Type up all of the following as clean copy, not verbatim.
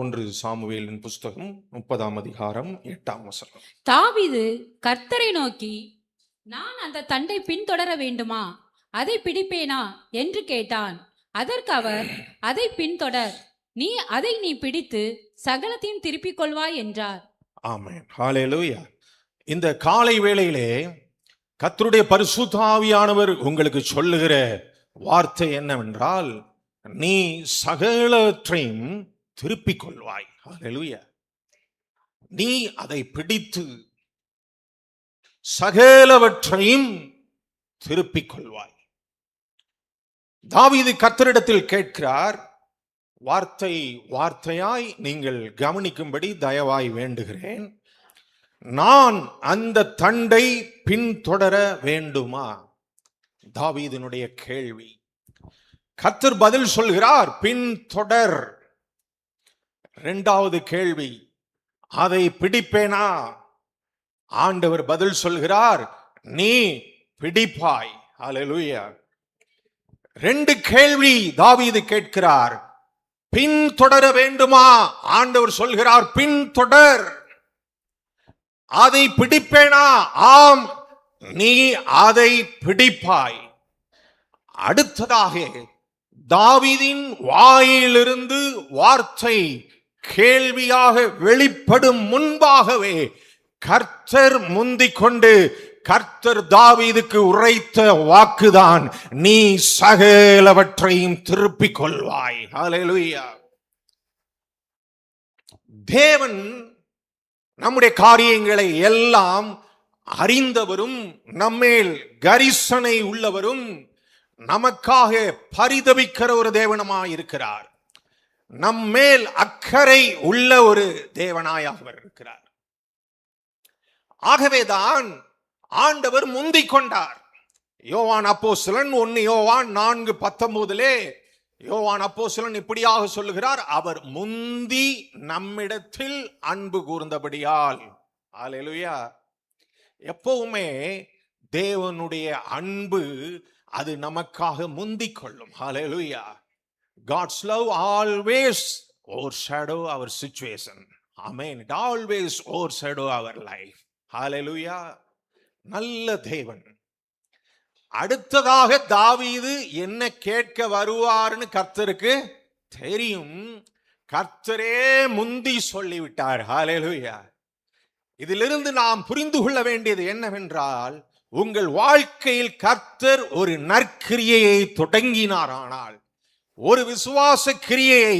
ஒன்று சாமுவேலின் புஸ்தகம் 30ஆம் அதிகாரம் 8ஆம் வசனம். தாவீது கர்த்தரை நோக்கி, நான் அந்த தண்டை பின்தொடர வேண்டுமா, அதை பிடிப்பேனா என்று கேட்டான். அதற்கு அவர், அதை பின்தொடர், நீ பிடித்து சகலத்தையும் திருப்பிக் கொள்வாய் என்றார். ஆமென். ஹல்லேலூயா. இந்த காலை வேளையிலே கர்த்தருடைய பரிசுத்த ஆவியானவர் உங்களுக்கு சொல்லுகிற வார்த்தை என்னவென்றால், நீ சகலத்தையும் திருப்பிக் கொள்வாய். ஹல்லேலூயா. நீ அதை பிடித்து சகலவற்றையும் திருப்பிக் கொள்வாய். தாவீது கர்த்தரிடத்தில் கேட்கிறார். வார்த்தை வார்த்தையாய் நீங்கள் கவனிக்கும்படி தயவாய் வேண்டுகிறேன். நான் அந்த தண்டை பின்தொடர வேண்டுமா? தாவீதினுடைய கேள்வி. கர்த்தர் பதில் சொல்கிறார், பின்தொடர். இரண்டாவது கேள்வி, அதை பிடிப்பேனா? ஆண்டவர் பதில் சொல்கிறார், நீ பிடிப்பாய். ஹல்லேலூயா. ரெண்டு கேள்வி தாவீது கேட்கிறார். பின்தொடர வேண்டுமா? ஆண்டவர் சொல்கிறார், பின்தொடர். அதை பிடிப்பேனா? ஆம், நீ அதை பிடிப்பாய். அடுத்ததாக தாவீதின் வாயிலிருந்து வார்த்தை கேள்வியாக வெளிப்படும் முன்பாகவே கர்த்தர் முந்திக் கொண்டு கர்த்தர் தாவீதுக்கு உரைத்த வாக்குதான், நீ சகலவற்றையும் திருப்பிக் கொள்வாய். ஹல்லேலூயா. தேவன் நம்முடைய காரியங்களை எல்லாம் அறிந்தவரும் நம்மேல் கரிசனை உள்ளவரும் நமக்காக பரிதபிக்கிற ஒரு தேவனமாய் இருக்கிறார். நம்மேல் அக்கறை உள்ள ஒரு தேவனாய் அவர் இருக்கிறார். ஆகவேதான் ஆண்டவர் முந்திக் கொண்டார். யோவான் அப்போஸ்தலன் 1 யோவான் 4:19 யோவான் அப்போஸ்தலன் இப்படியாக சொல்லுகிறார், அவர் முந்தி நம்மிடத்தில் அன்பு கூர்ந்தபடியால். ஹல்லேலூயா. எப்பவுமே தேவனுடைய அன்பு அது நமக்காக முந்திக் கொள்ளும். ஹல்லேலூயா. God's love always overshadow our situation. Amen. It always overshadow our life. Hallelujah. நல்ல தேவன். அடுத்ததாக தாவீது என்ன கேட்க வருவார்னு கர்த்தருக்கு தெரியும். கர்த்தரே முந்தி சொல்லிவிட்டார். ஹல்லேலூயா. இதிலிருந்து நாம் புரிந்து கொள்ள வேண்டியது என்னவென்றால், உங்கள் வாழ்க்கையில் கர்த்தர் ஒரு நற்கிரியையை தொடங்கினாரானால், ஒரு விசுவாச கிரியையை,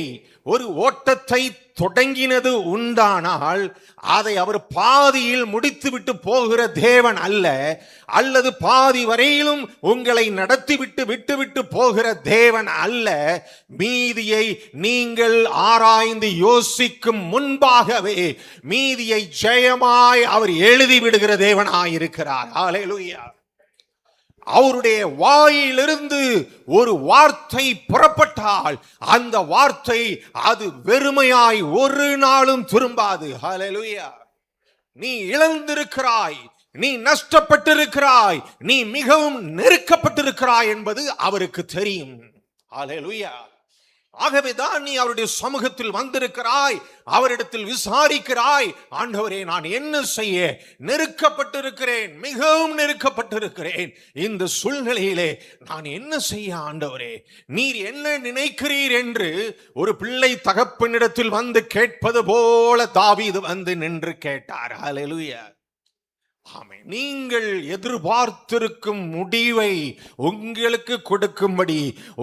ஒரு ஓட்டத்தை தொடங்கினது உண்டானால், அதை அவர் பாதியில் முடித்துவிட்டு போகிற தேவன் அல்ல, அல்லது பாதி வரையிலும் உங்களை நடத்திவிட்டு விட்டுவிட்டு போகிற தேவன் அல்ல. மீதியை நீங்கள் ஆராய்ந்து யோசிக்கும் முன்பாகவே மீதியை ஜெயமாய் அவர் எழுதிவிடுகிற தேவனாயிருக்கிறார். ஹல்லேலூயா. அவருடைய வாயிலிருந்து ஒரு வார்த்தை புறப்பட்டால் அந்த வார்த்தை அது வெறுமையாய் ஒரு நாளும் திரும்பாது. ஹல்லேலூயா. நீ இழந்திருக்கிறாய், நீ நஷ்டப்பட்டிருக்கிறாய், நீ மிகவும் நெருக்கப்பட்டிருக்கிறாய் என்பது அவருக்கு தெரியும். ஹல்லேலூயா. ஆகவேதான் நீ அவருடைய சமூகத்தில் வந்திருக்கிறாய், அவரிடத்தில் விசாரிக்கிறாய், ஆண்டவரே நான் என்ன செய்ய? நெருக்கப்பட்டிருக்கிறேன், மிகவும் நெருக்கப்பட்டிருக்கிறேன். இந்த சூழ்நிலையிலே நான் என்ன செய்ய ஆண்டவரே? நீர் என்ன நினைக்கிறீர் என்று ஒரு பிள்ளை தகப்பனிடத்தில் வந்து கேட்பது போல தாவீது வந்து நின்று கேட்டார். ஹல்லேலூயா. ஆமென். நீங்கள் எதிர்பார்த்திருக்கும் முடிவை உங்களுக்கு கொடுக்கும்படி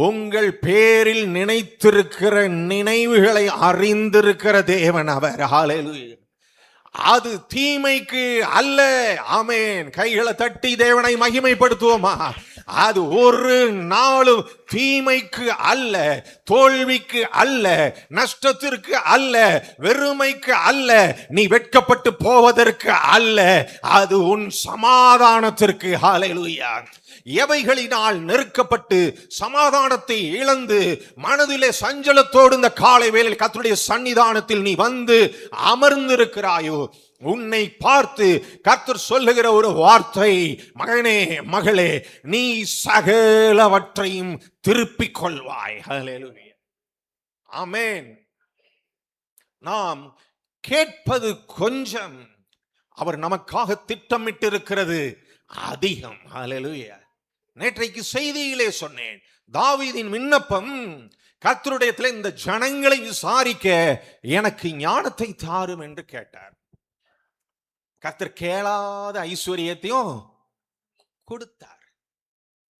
உங்கள் பேரில் நினைத்திருக்கிற நினைவுகளை அறிந்திருக்கிற தேவன் அவர். ஹல்லேலூயா. அது தீமைக்கு அல்ல. ஆமென். கைகளை தட்டி தேவனை மகிமைப்படுத்துவோமா? அது ஒரு நாளும் தீமைக்கு அல்ல, தோல்விக்கு அல்ல, நஷ்டத்திற்கு அல்ல, வெறுமைக்கு அல்ல, நீ வெட்கப்பட்டு போவதற்கு அல்ல, அது உன் சமாதானத்திற்கு. ஹல்லேலூயா. எவைகளினால் நெருக்கப்பட்டு சமாதானத்தை இழந்து மனதிலே சஞ்சலத்தோடு இந்த காலை வேளையில் கர்த்தருடைய சன்னிதானத்தில் நீ வந்து அமர்ந்திருக்கிறாயோ, உன்னை பார்த்து கர்த்தர் சொல்லுகிற ஒரு வார்த்தை, மகனே மகளே, நீ சகலவற்றையும் திருப்பிக் கொள்வாய். ஹல்லேலூயா. ஆமென். நாம் கேட்பது கொஞ்சம், அவர் நமக்காக திட்டமிட்டிருக்கிறது அதிகம். ஹல்லேலூயா. நேற்றைக்கு செய்தியிலே சொன்னேன், தாவீதின் விண்ணப்பம் கர்த்தருடையத்திலே இந்த ஜனங்களை விசாரிக்க எனக்கு ஞானத்தை தாரும் என்று கேட்டார். கர்த்தர் கேளாத ஐஸ்வர்யத்தையும் கொடுத்தார்.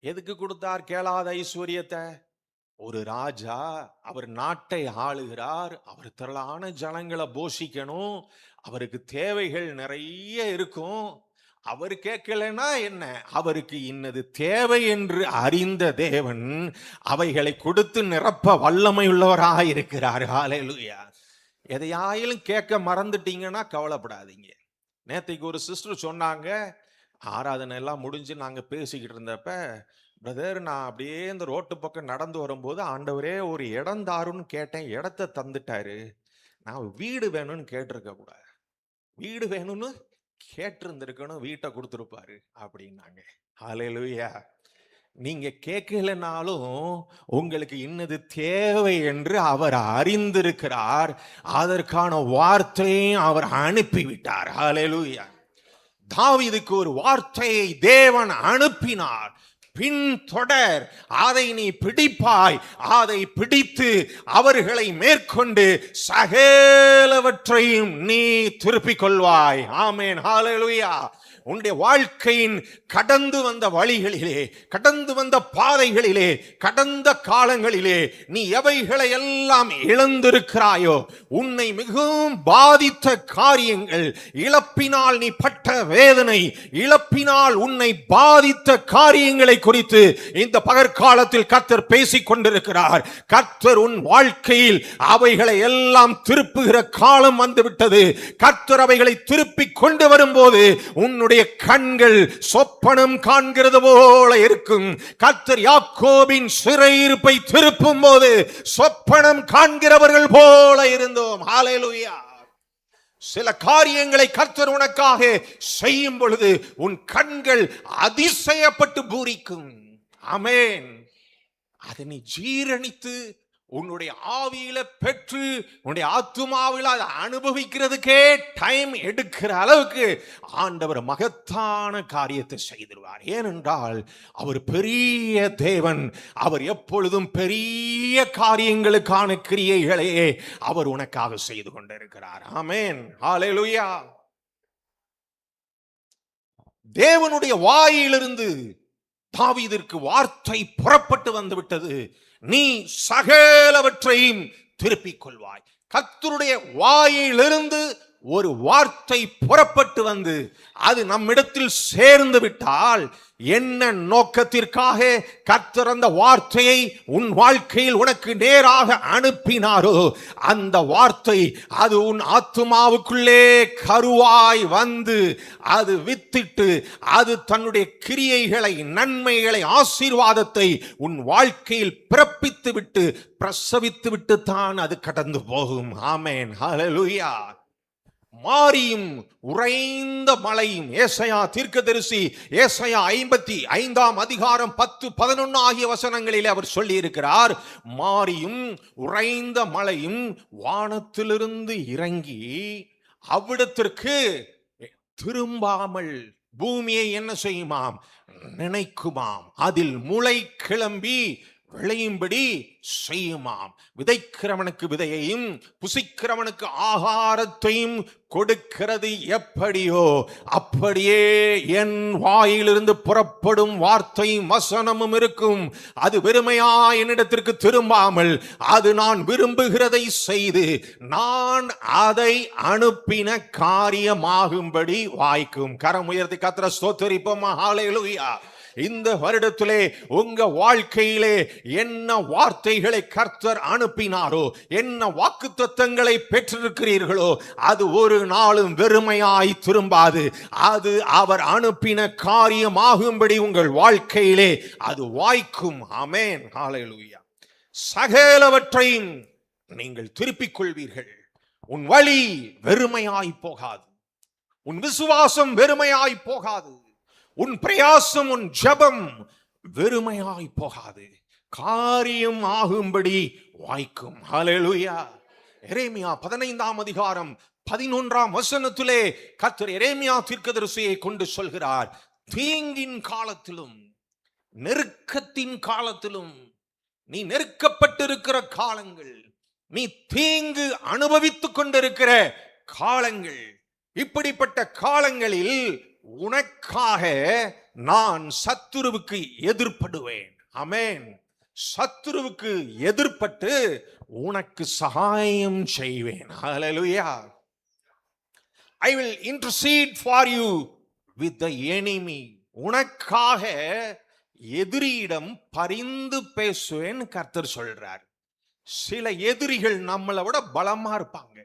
எதுக்கு கொடுத்தார் கேளாத ஐஸ்வர்யத்தை? ஒரு ராஜா, அவர் நாட்டை ஆளுகிறார், அவர் திரளான ஜனங்களை போஷிக்கணும், அவருக்கு தேவைகள் நிறைய இருக்கும். அவர் கேட்கலன்னா என்ன, அவருக்கு இன்னது தேவை என்று அறிந்த தேவன் அவைகளை கொடுத்து நிரப்ப வல்லமை உள்ளவராக இருக்கிறார். ஹல்லேலூயா. எதையாயிலும் கேட்க மறந்துட்டீங்கன்னா கவலைப்படாதீங்க. நேற்றைக்கு ஒரு சிஸ்டர் சொன்னாங்க, ஆராதனை எல்லாம் முடிஞ்சு நாங்கள் பேசிக்கிட்டு இருந்தப்ப, பிரதர் நான் அப்படியே இந்த ரோட்டு பக்கம் நடந்து வரும்போது ஆண்டவரே ஒரு இடம் தாருன்னு கேட்டேன், இடத்த தந்துட்டாரு, நான் வீடு வேணும்னு கேட்டிருக்க கூடாது, வீடு வேணும்னு கேட்டிருந்திருக்கணும், வீட்டை கொடுத்துருப்பாரு அப்படின்னாங்க. ஹல்லேலூயா. நீங்க கேட்கலனாலும் உங்களுக்கு இன்னது தேவை என்று அவர் அறிந்திருக்கிறார், அதற்கான வார்த்தையை அவர் அனுப்பிவிட்டார். ஹல்லேலூயா. தாவீதுக்கு ஒரு வார்த்தையை தேவன் அனுப்பினார், பின் தொடர், அதை நீ பிடிப்பாய், அதை பிடித்து அவர்களை மேற்கொண்டு சகலவற்றையும் நீ திருப்பிக் கொள்வாய். ஆமென். ஹல்லேலூயா. உன்னுடைய வாழ்க்கையின் கடந்து வந்த வழிகளிலே, கடந்து வந்த பாதைகளிலே, கடந்த காலங்களிலே நீ எவைகளை எல்லாம் இழந்திருக்கிறாயோ, உன்னை மிகவும் பாதித்த காரியங்கள், இழப்பினால் நீ பட்ட வேதனை, இழப்பினால் உன்னை பாதித்த காரியங்களை குறித்து இந்த பகற்காலத்தில் கர்த்தர் பேசிக் கொண்டிருக்கிறார். கர்த்தர் உன் வாழ்க்கையில் அவைகளை எல்லாம் திருப்புகிற காலம் வந்துவிட்டது. கர்த்தர் அவைகளை திருப்பி கொண்டு வரும்போது உன்னுடைய கண்கள் சொப்பனம் காண்கிறது போல இருக்கும். கர்த்தர் யாக்கோபின் சிறையிருப்பை திருப்பும் போது சொப்பனம் காண்கிறவர்கள் போல இருந்தோம். ஹல்லேலூயா. சில காரியங்களை கர்த்தர் உனக்காக செய்யும் பொழுது உன் கண்கள் அதிசயப்பட்டு பூரிக்கும். ஆமென். அதை நீ ஜீரணித்து உன்னுடைய ஆவியில பெற்று உன்னுடைய ஆத்துமாவில அதை அனுபவிக்கிறதுக்கே டைம் எடுக்கிற அளவுக்கு ஆண்டவர் மகத்தான காரியத்தை செய்திருவார். ஏனென்றால் அவர் பெரிய தேவன். அவர் எப்பொழுதும் பெரிய காரியங்களுக்கான கிரியைகளே அவர் உனக்காக செய்து கொண்டிருக்கிறார். ஆமென். ஹல்லேலூயா. தேவனுடைய வாயிலிருந்து தாவீதிற்கு வார்த்தை புறப்பட்டு வந்து விட்டது, நீ சகலவற்றையும் திருப்பிக் கொள்வாய். கர்த்தருடைய வாயிலிருந்து ஒரு வார்த்தை புறப்பட்டு வந்து அது நம்மிடத்தில் சேர்ந்து விட்டால், என்ன நோக்கத்திற்காக கர்த்தர் அந்த வார்த்தையை உன் வாழ்க்கையில் உனக்கு நேராக அனுப்பினாரோ, அந்த வார்த்தை அது உன் ஆத்துமாவுக்குள்ளே கருவாய் வந்து அது வித்திட்டு அது தன்னுடைய கிரியைகளை, நன்மைகளை, ஆசீர்வாதத்தை உன் வாழ்க்கையில் பிறப்பித்து விட்டு பிரசவித்து விட்டு தான் அது கடந்து போகும். ஆமென். ஹல்லேலூயா. மாரியும் உறைந்த மலையும், ஏசாயா தீர்க்கதரிசி ஏசாயா 55 அதிகாரம் 10, 11 ஆகிய வசனங்களிலே அவர் சொல்லி இருக்கிறார், மாரியும் உறைந்த மலையும் வானத்திலிருந்து இறங்கி அவ்விடத்திற்கு திரும்பாமல் பூமியை என்ன செய்யுமாம், நினைக்குமாம், அதில் முளை கிளம்பி விளையும்படி செய்யுமாம். விதைக்கிறவனுக்கு விதையையும் புசிக்கிறவனுக்கு ஆகாரத்தையும் கொடுக்கிறது எப்படியோ அப்படியே என் வாயிலிருந்து புறப்படும் வார்த்தையும் வசனமும் இருக்கும். அது வெறுமையா என்னிடத்திற்கு திரும்பாமல் அது நான் விரும்புகிறதை செய்து நான் அதை அனுப்பின காரியமாகும்படி வாய்க்கும். கரம் உயர்த்தி கர்த்தரை ஸ்தோத்திரிப்போம். ஹல்லேலூயா. இந்த வருடத்திலே உங்க வாழ்க்கையிலே என்ன வார்த்தைகளை கர்த்தர் அனுப்பினாரோ, என்ன வாக்குத்தத்தங்களை பெற்றிருக்கிறீர்களோ, அது ஒரு நாளும் வெறுமையாய் திரும்பாது. அது அவர் அனுப்பின காரியமாகும்படி உங்கள் வாழ்க்கையிலே அது வாய்க்கும். ஆமென். ஹல்லேலூயா. சகலவற்றையும் நீங்கள் திருப்பிக் கொள்வீர்கள். உன் வழி வெறுமையாய் போகாது, உன் விசுவாசம் வெறுமையாய் போகாது, உன் பிரயாசம், உன் ஜெபம் வெறுமையாய் போகாது, காரியம் ஆகும்படி வாய்க்கும். ஹல்லேலூயா. எரேமியா 15ஆம் அதிகாரம் 11ஆம் வசனத்திலே கர்த்தர் எரேமியா தீர்க்கதரிசியை கொண்டு சொல்கிறார், தீங்கின் காலத்திலும் நெருக்கத்தின் காலத்திலும், நீ நெருக்கப்பட்டிருக்கிற காலங்கள், நீ தீங்கு அனுபவித்துக் கொண்டிருக்கிற காலங்கள், இப்படிப்பட்ட காலங்களில் உனக்காக நான் சத்துருவுக்கு எதிர்ப்படுவேன். ஆமென். சத்துருவுக்கு எதிர்ப்பட்டு உனக்கு சகாயம் செய்வேன். ஹல்லேலூயா. I will intercede for you with the enemy. உனக்காக எதிரியிடம் பரிந்து பேசுவேன் கர்த்தர் சொல்றார். சில எதிரிகள் நம்மளை விட பலமா இருப்பாங்க,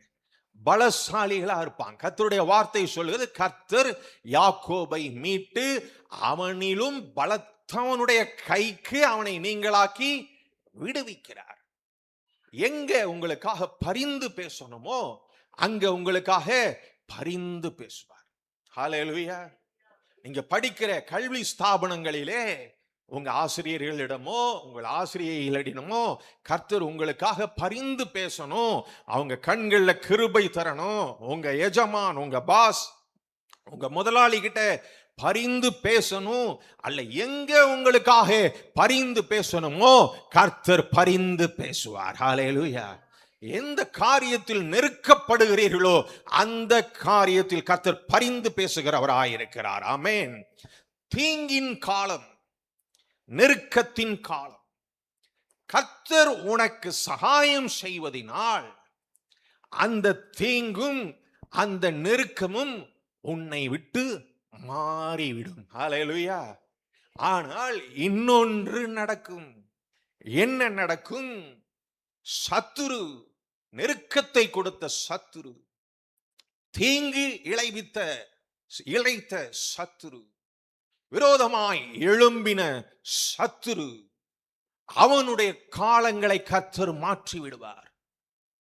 பலசாலிகளா இருப்பாங்க. கர்த்தருடைய வார்த்தை சொல்லுகிறது, கர்த்தர் யாக்கோபை மீட்டு அவனிலும் பலத்தவனுடைய கைக்கு அவனை நீங்களாக்கி விடுவிக்கிறார். எங்க உங்களுக்காக பரிந்து பேசணுமோ அங்க உங்களுக்காக பரிந்து பேசுவார். ஹல்லேலூயா. நீங்க படிக்கிற கல்வி ஸ்தாபனங்களிலே உங்க ஆசிரியர்களிடமோ உங்கள் ஆசிரியர்களிடமோ கர்த்தர் உங்களுக்காக பரிந்து பேசணும், அவங்க கண்கள்ல கிருபை தரணும். உங்க எஜமான், உங்க பாஸ், உங்க முதலாளி கிட்ட பரிந்து பேசணும். அல்ல, எங்க உங்களுக்காக பரிந்து பேசணுமோ கர்த்தர் பரிந்து பேசுவார். ஹல்லேலூயா. எந்த காரியத்தில் நெருக்கப்படுகிறீர்களோ அந்த காரியத்தில் கர்த்தர் பரிந்து பேசுகிறவராயிருக்கிறார். ஆமென். தீங்கின் காலம், நெருக்கத்தின் காலம், கர்த்தர் உனக்கு சகாயம் செய்வதினால் அந்த தீங்கும் அந்த நெருக்கமும் உன்னை விட்டு மாறிவிடும். ஹல்லேலூயா. ஆனால் இன்னொன்று நடக்கும். என்ன நடக்கும்? சத்துரு, நெருக்கத்தை கொடுத்த சத்துரு, தீங்கு இழைத்த சத்துரு, விரோதமாய் எழும்பின சத்துரு, அவனுடைய காலங்களை கர்த்தர் மாற்றி விடுவார்.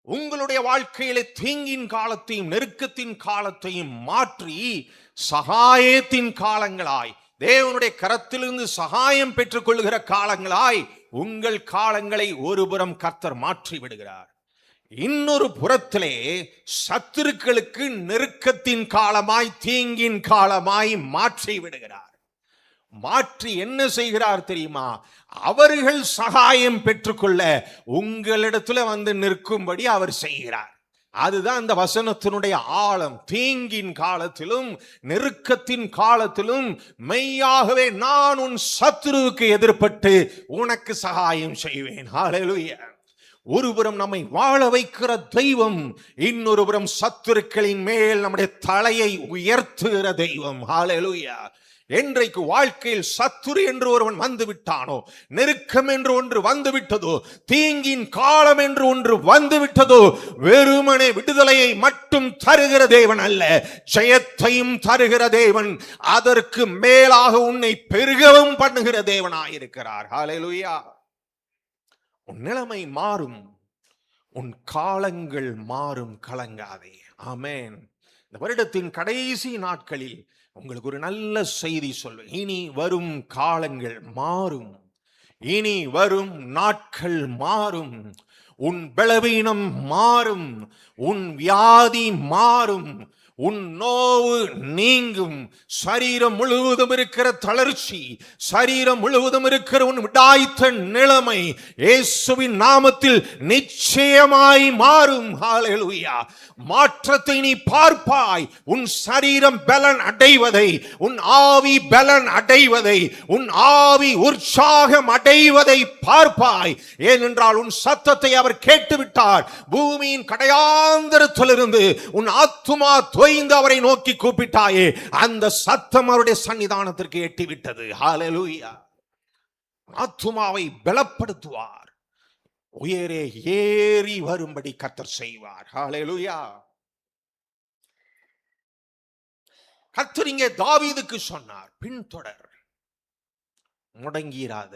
உங்களுடைய வாழ்க்கையிலே தீங்கின் காலத்தையும் நெருக்கத்தின் காலத்தையும் மாற்றி சகாயத்தின் காலங்களாய், தேவனுடைய கரத்திலிருந்து சகாயம் பெற்றுக் கொள்கிற காலங்களாய் உங்கள் காலங்களை ஒருபுறம் கர்த்தர் மாற்றி விடுகிறார். இன்னொரு புறத்திலே சத்துருக்களுக்கு நெருக்கத்தின் காலமாய் தீங்கின் காலமாய் மாற்றி விடுகிறார். மாற்றி என்ன செய்கிறார் தெரியுமா? அவர்கள் சகாயம் பெற்றுக்கொள்ள உங்களிடத்துல வந்து நிற்கும்படி அவர் செய்கிறார். அதுதான் அந்த வசனத்தினுடைய ஆழம். தீங்கின் காலத்திலும் நெருக்கத்தின் காலத்திலும் மெய்யாகவே நான் உன் சத்துருவுக்கு எதிர்ப்பட்டு உனக்கு சகாயம் செய்வேன். ஹல்லேலூயா. ஒருபுறம் நம்மை வாழ வைக்கிற தெய்வம், இன்னொரு புறம் சத்துருக்களின் மேல் நம்முடைய தலையை உயர்த்துகிற தெய்வம். ஹல்லேலூயா. என்றைக்கு வாழ்க்கையில் சத்துரு என்று ஒருவன் வந்து விட்டானோ, நெருக்கம் என்று ஒன்று வந்து விட்டதோ, தீங்கின் காலம் என்று ஒன்று வந்து விட்டதோ, வெறுமனே விடுதலையை மட்டும் தருகிற தேவன் அல்ல, ஜெயத்தையும் தருகிற தேவன், அதற்கு மேலாக உன்னை பெருகவும் பண்ணுகிற தேவனாயிருக்கிறார். ஹல்லேலூயா. உன் நிலைமை மாறும், உன் காலங்கள் மாறும், கலங்காதே. ஆமென். இந்த வருடத்தின் கடைசி நாட்களில் உங்களுக்கு ஒரு நல்ல செய்தி சொல்வேன். இனி வரும் காலங்கள் மாறும், இனி வரும் நாட்கள் மாறும். உன் பலவீனம் மாறும், உன் வியாதி மாறும், உன் நோவு நீங்கும். சரீரம் முழுவதும் இருக்கிற தளர்ச்சி, சரீரம் முழுவதும் இருக்கிற உன் விடாய்த்த நிலைமை இயேசுவின் நாமத்தில் நிச்சயமாய் மாறும். ஹல்லேலூயா. மாற்றத்தை நீ பார்ப்பாய். உன் சரீரம் பலன் அடைவதை, உன் ஆவி பலன் அடைவதை, உன் ஆவி உற்சாகம் அடைவதை பார்ப்பாய். ஏனென்றால் உன் சத்தத்தை அவர் கேட்டுவிட்டார். பூமியின் கடையாந்தரத்திலிருந்து உன் ஆத்துமா தொய்ந்து அவரை நோக்கி கூப்பிட்டாயே, அந்த சத்தம் அவருடைய சன்னிதானத்திற்கு எட்டிவிட்டது. ஹல்லேலூயா. ஆத்துமாவை பலப்படுத்துவார், உயரே ஏறி வரும்படி கர்த்தர் செய்வார். ஹல்லேலூயா. கர்த்தர் இங்கே தாவீதுக்கு சொன்னார், பின்தொடர், முடங்கிராத,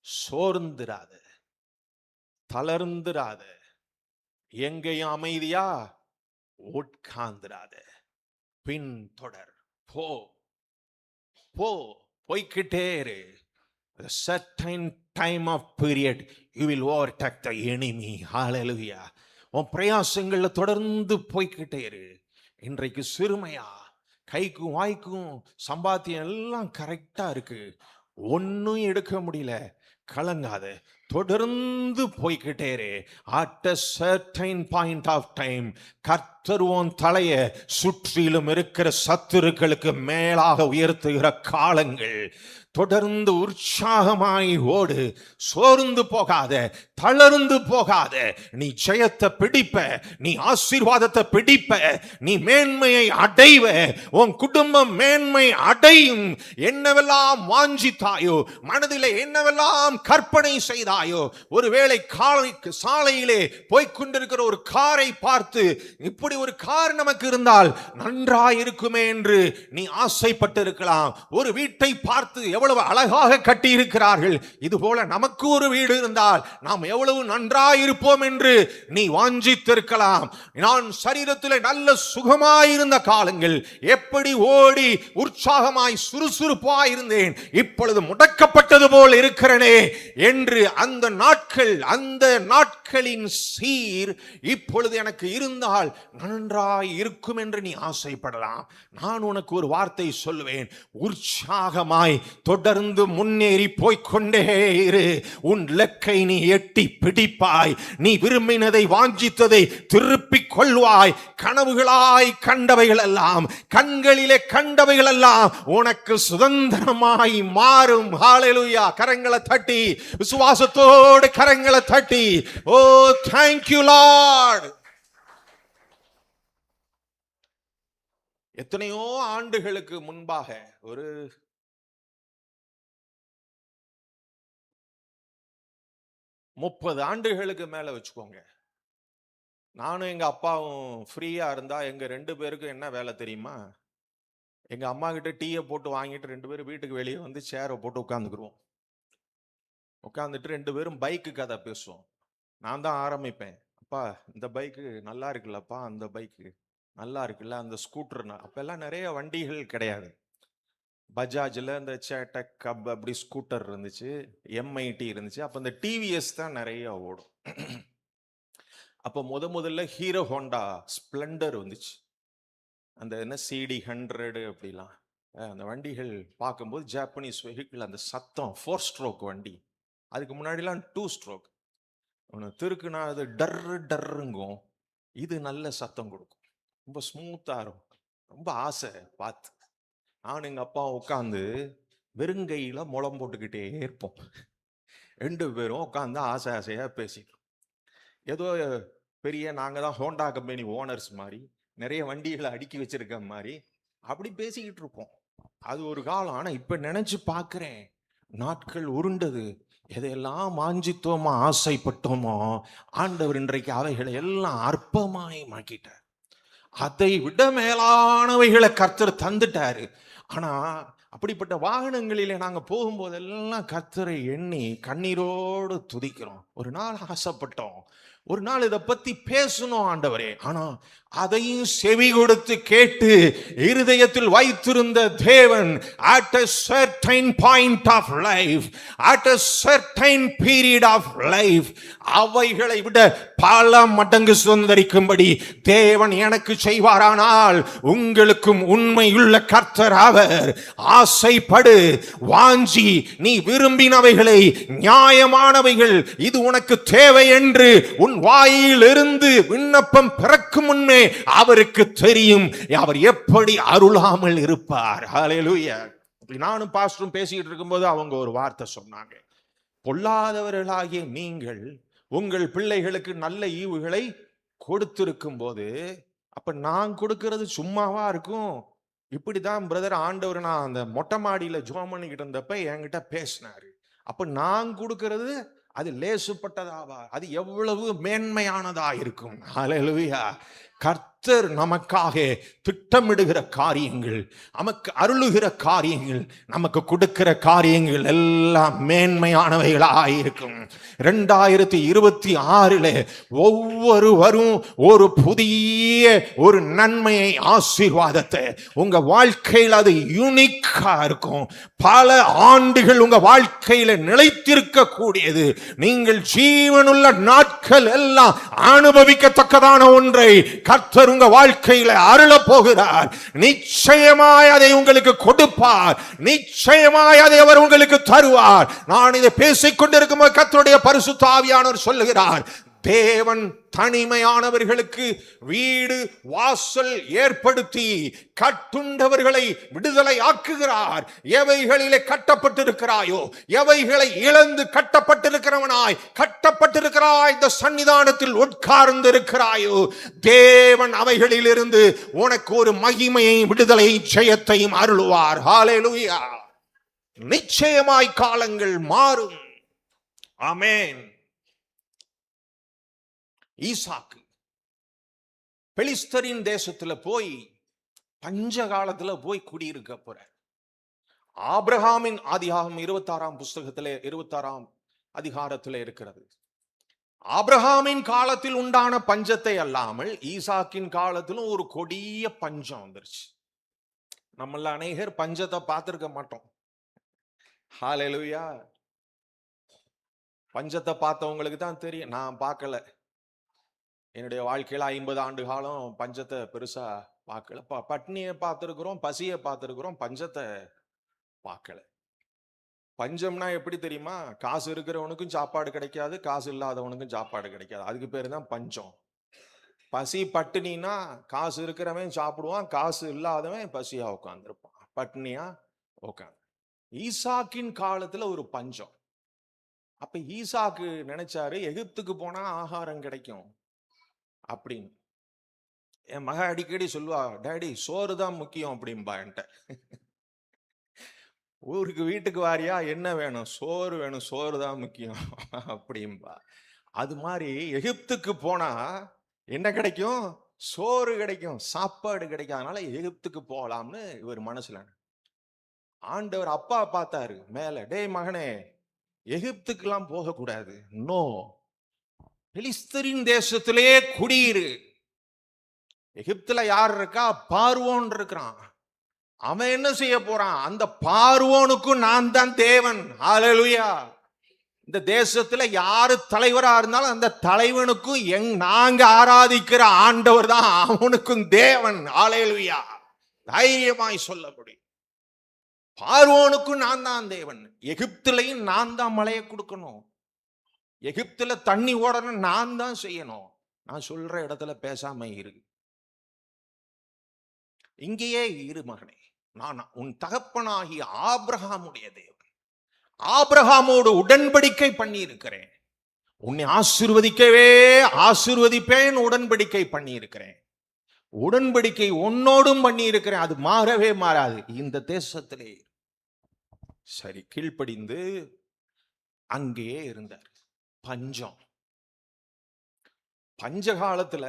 சோர்ந்திராத, தளர்ந்திராத, எங்கேயும் அமைதியா உட்கார்ந்திராத, பின்தொடர், போ போ, போய்கிட்டே இரு. A certain time of period you will overtake the enemy. Hallelujah. உன் பிரயாசங்கள்ல தொடர்ந்து போய்கிட்டே இரு. இன்றைக்கு சிறுமையா, கைக்கும் வாய்க்கும் சம்பாத்தியம் எல்லாம் கரெக்டா இருக்கு, ஒன்னும் எடுக்க முடியல, கலங்காத, தொடர்ந்து போய்கிட்டே இரு. At a certain point of time கர்த்தர் உன் தலைய சுற்றிலும் இருக்கிற சத்துருக்களுக்கு மேலாக உயர்த்துகிற காலங்கள். தொடர்ந்து உற்சாகமாய் ஓடு, சோர்ந்து போகாத, தளர்ந்து போகாத. நீ ஜெயத்தை பிடிப்ப, நீ ஆசீர்வாதத்தை பிடிப்ப, நீ மேன்மையை அடைவ, உன் குடும்பம் மேன்மை அடையும். என்னவெல்லாம் வாஞ்சித்தாயோ, மனதிலே என்னவெல்லாம் கற்பனை செய்தாயோ, ஒருவேளை சாலையிலே போய்கொண்டிருக்கிற ஒரு காரை பார்த்து இப்படி ஒரு கார் நமக்கு இருந்தால் நன்றாயிருக்குமே என்று நீ ஆசைப்பட்டு இருக்கலாம். ஒரு வீட்டை பார்த்து எவ்வளவு அழகாக கட்டி இருக்கிறார்கள், இது போல நமக்கு ஒரு வீடு இருந்தால் நாம் எவ்வளவு நன்றாயிருப்போம் என்று நீ வாஞ்சித்திருக்கலாம். நான் சரீரத்தில் நல்ல சுகமாயிருந்த காலங்கள், எப்படி ஓடி உற்சாகமாய் சுறுசுறுப்பாய் இருந்தேன், இப்பொழுது முடக்கப்பட்டது போல் இருக்கிறனே என்று அந்த நாட்களின் சீர் இப்பொழுது எனக்கு இருந்தால் நன்றாய் இருக்கும் என்று நீ ஆசைப்படலாம். நான் உனக்கு ஒரு வார்த்தை சொல்லுவேன், உற்சாகமாய் தொடர்ந்து முன்னேறி போய்கொண்டே இரு. உன் இலக்கை நீ எட்டி பிடிப்பாய். நீ விரும்பினதை, வாஞ்சித்ததை திருப்பிக் கொள்வாய். கனவுகளாய் கண்டவைகள் எல்லாம், கண்களிலே கண்டவைகள் எல்லாம் உனக்கு சுதந்திரமாய் மாறும். ஹல்லேலூயா! கரங்களை தட்டி, விசுவாசத்தோடு கரங்களை தட்டி, ஓ தேங்க் யூ லார்ட். எத்தனையோ ஆண்டுகளுக்கு முன்பாக, ஒரு 30 ஆண்டுகளுக்கு மேல வச்சுக்கோங்க, நானும் எங்க அப்பாவும் ஃப்ரீயா இருந்தா எங்க 2 பேருக்கும் என்ன வேலை தெரியுமா? எங்க அம்மா கிட்ட டீயை போட்டு வாங்கிட்டு 2 பேரும் வீட்டுக்கு வெளியே வந்து சேரை போட்டு உட்காந்துக்குருவோம். உட்காந்துட்டு 2 பேரும் பைக்கு கதை பேசுவோம். நான் தான் ஆரம்பிப்பேன், அப்பா இந்த பைக்கு நல்லா இருக்குல்லப்பா, அந்த பைக்கு நல்லா இருக்குல்ல, அந்த ஸ்கூட்டர். அப்பெல்லாம் நிறைய வண்டிகள் கிடையாது. பஜாஜில் இந்த சேட்டக் கப் அப்படி ஸ்கூட்டர் இருந்துச்சு, MIT இருந்துச்சு. அப்போ இந்த டிவிஎஸ் தான் நிறைய ஓடும். அப்போ முதல்ல ஹீரோ ஹோண்டா ஸ்ப்ளெண்டர் வந்துச்சு, அந்த என்ன CD100 அப்படிலாம். அந்த வண்டிகள் பார்க்கும்போது ஜாப்பனீஸ் வெஹிக்கிள், அந்த சத்தம் 4 ஸ்ட்ரோக் வண்டி. அதுக்கு முன்னாடிலாம் 2 ஸ்ட்ரோக். திருக்குனா அது டர்ருங்கும், இது நல்ல சத்தம் கொடுக்கும், ரொம்ப ஸ்மூத்தாக இருக்கும். ரொம்ப ஆசை பார்த்து. நான் எங்கள் அப்பா உட்காந்து வெறுங்கையில் முளம் போட்டுக்கிட்டே இருப்போம். 2 பேரும் உட்காந்து ஆசையாக பேசிட்டோம். ஏதோ பெரிய நாங்கள் தான் ஹோண்டா கம்பெனி ஓனர்ஸ் மாதிரி, நிறைய வண்டிகளை அடுக்கி வச்சிருக்க மாதிரி அப்படி பேசிக்கிட்டு இருப்போம். அது ஒரு காலம். ஆனால் இப்போ நினைச்சு பார்க்குறேன், நாட்கள் உருண்டது. எதையெல்லாம் வாஞ்சித்தோமோ, ஆசைப்பட்டோமோ, ஆண்டவர் இன்றைக்கு அவைகளை எல்லாம் அற்பமாய் மாக்கிட்டார். அதை விட மேலானவைகளை கர்த்தர் தந்துட்டாரு. ஆனா அப்படிப்பட்ட வாகனங்களிலே நாங்க போகும்போதெல்லாம் கர்த்தரை எண்ணி கண்ணீரோடு துதிக்கிறோம். ஒரு நாள் ஆசைப்பட்டோம், ஒரு நாள் இதை பத்தி பேசணும் ஆண்டவரே. ஆனா அதையும் செவி கொடுத்து கேட்டு இருதயத்தில் வைத்திருந்த தேவன் at a certain point of life, at a certain period of life, அவைகளை விட பல மடங்கு சுதந்தரிக்கும்படி தேவன் எனக்கு செய்வாரானால் உங்களுக்கும் உண்மையுள்ள கர்த்தர் அவர். ஆசைப்படு, வாஞ்சி, நீ விரும்பினவைகளை, நியாயமானவைகள், இது உனக்கு தேவை என்று உன் வாயில் இருந்து விண்ணப்பம் பிறக்கும் முன்னே அவருக்கு தெரியும் அவர் எப்படி அருளாமல் இருப்பார். ஹல்லேலூயா! நானும் பாஸ்டரும் பேசிக்கிட்டு இருக்கும்போது அவங்க ஒரு வார்த்தை சொன்னாங்க, பொல்லாதவர்களாகிய நீங்கள் உங்கள் பிள்ளைகளுக்கு நல்ல ஈவுகளை கொடுத்திருக்கும் போது, அப்ப நான் கொடுக்கிறது சும்மாவா இருக்கும்? இப்படிதான் பிரதர் ஆண்டவர், நான் அந்த மொட்டை மாடியில ஜெபம் பண்ணிக்கிட்டு இருந்தப்ப என்கிட்ட பேசினாரு. அப்ப நான் கொடுக்கிறது அது லேசுப்பட்டதாவா? அது எவ்வளவு மேன்மையானதா இருக்கும்? ஹல்லேலூயா! கர்த்தர் நமக்காக திட்டமிடுகிற காரியங்கள், நமக்கு அருளுகிற காரியங்கள், நமக்கு கொடுக்கிற காரியங்கள் எல்லாம் மேன்மையானவைகளாயிருக்கும். 2026 ஒவ்வொருவரும் ஒரு புதிய ஒரு நன்மையை, ஆசீர்வாதத்தை உங்க வாழ்க்கையில் அது யூனிக்கா இருக்கும். பல ஆண்டுகள் உங்க வாழ்க்கையில நிலைத்திருக்க கூடியது. நீங்கள் ஜீவனுள்ள நாட்கள் எல்லாம் அனுபவிக்கத்தக்கதான ஒன்றை கர்த்தர் உங்க வாழ்க்கையில அருளப் போகிறார். நிச்சயமாய் அதை உங்களுக்கு கொடுப்பார். நிச்சயமாய் அதை அவர் உங்களுக்கு தருவார். நான் இதை பேசிக் கொண்டிருக்கும் கர்த்தருடைய பரிசுத்த ஆவியானவர் சொல்லுகிறார், தேவன் தனிமையானவர்களுக்கு வீடு வாசல் ஏற்படுத்தி கட்டுண்டவர்களை விடுதலை ஆக்குகிறார். எவைகளிலே கட்டப்பட்டிருக்கிறாயோ, எவைகளை இழந்து கட்டப்பட்டிருக்கிறாய், இந்த சன்னிதானத்தில் உட்கார்ந்து இருக்கிறாயோ, தேவன் அவைகளிலிருந்து உனக்கு ஒரு மகிமையை, விடுதலை, ஜெயத்தையும் அருளுவார். ஹல்லேலூயா. நிச்சயமாய் காலங்கள் மாறும். ஆமென். ஈசாக்கு பெலிஸ்தரின் தேசத்துல போய் பஞ்ச காலத்துல போய் குடியிருக்க போற. ஆபிரகாமின் ஆதியாகமம் 26ஆம் புஸ்தகத்திலே 26ஆம் அதிகாரத்திலே இருக்கிறது. ஆபிரகாமின் காலத்தில் உண்டான பஞ்சத்தை அல்லாமல் ஈசாக்கின் காலத்திலும் ஒரு கொடிய பஞ்சம் வந்துருச்சு. நம்மள அநேகர் பஞ்சத்தை பார்த்திருக்க மாட்டோம். ஹல்லேலூயா. பஞ்சத்தை பார்த்தவங்களுக்கு தான் தெரியும். நான் பார்க்கல. என்னுடைய வாழ்க்கையில 50 ஆண்டு காலம் பஞ்சத்தை பெருசா பார்க்கல. பட்னியை பார்த்திருக்கிறோம், பசியை பார்த்திருக்கிறோம், பஞ்சத்தை பார்க்கல. பஞ்சம்னா எப்படி தெரியுமா? காசு இருக்கிறவனுக்கும் சாப்பாடு கிடைக்காது, காசு இல்லாதவனுக்கும் சாப்பாடு கிடைக்காது. அதுக்கு பேரு தான் பஞ்சம். பசி பட்டினினா காசு இருக்கிறவன் சாப்பிடுவான், காசு இல்லாதவன் பசியா உட்கார்ந்துருப்பான், பட்னியா உட்காந்து. ஈசாக்கின் காலத்துல ஒரு பஞ்சம். அப்ப ஈசாக்கு நினைச்சாரு, எகிப்துக்கு போனா ஆகாரம் கிடைக்கும் அப்படின்னு. என் மக அடிக்கடி சொல்லுவா, டாடி சோறு தான் முக்கியம் அப்படின்பா என்கிட்ட. ஊருக்கு வீட்டுக்கு வாரியா, என்ன வேணும்? சோறு வேணும், சோறு தான் முக்கியம் அப்படின்பா. அது மாதிரி எகிப்துக்கு போனா என்ன கிடைக்கும்? சோறு கிடைக்கும், சாப்பாடு கிடைக்கும். அதனால எகிப்துக்கு போகலாம்னு இவர் மனசுல. ஆண்டவர் அப்பா பார்த்தாரு மேல, டேய் மகனே, எகிப்துக்கெல்லாம் போகக்கூடாது, நோ, பெலிஸ்தரின் தேசத்திலே குடியிரு. எகிப்துல யார் இருக்கா? பார்வோன் இருக்கிறான். அவன் என்ன செய்ய போறான்? அந்த பார்வோனுக்கும் நான் தான் தேவன். ஹல்லேலூயா. இந்த தேசத்துல யாரு தலைவரா இருந்தாலும் அந்த தலைவனுக்கும் நாங்க ஆராதிக்கிற ஆண்டவர் தான் அவனுக்கும் தேவன். ஹல்லேலூயா. தைரியமாய் சொல்ல முடியும். பார்வோனுக்கும் நான் தான் தேவன். எகிப்துலையும் நான் தான் மழையை கொடுக்கணும். எகிப்துல தண்ணி ஓடணும், நான் தான் செய்யணும். நான் சொல்ற இடத்துல பேசாம இரு, இங்கேயே இரு மகனே. நான் உன் தகப்பனாகிய ஆபிரகாமுடைய தேவன். ஆபிரகாமோடு உடன்படிக்கை பண்ணி இருக்கிறேன். உன்னை ஆசீர்வதிப்பேன் உடன்படிக்கை பண்ணி இருக்கிறேன். உடன்படிக்கை உன்னோடும் பண்ணி இருக்கிறேன். அது மாறவே மாறாது. இந்த தேசத்திலே சரி கீழ்ப்படிந்து அங்கேயே இருந்தார். பஞ்சம். பஞ்ச காலத்துல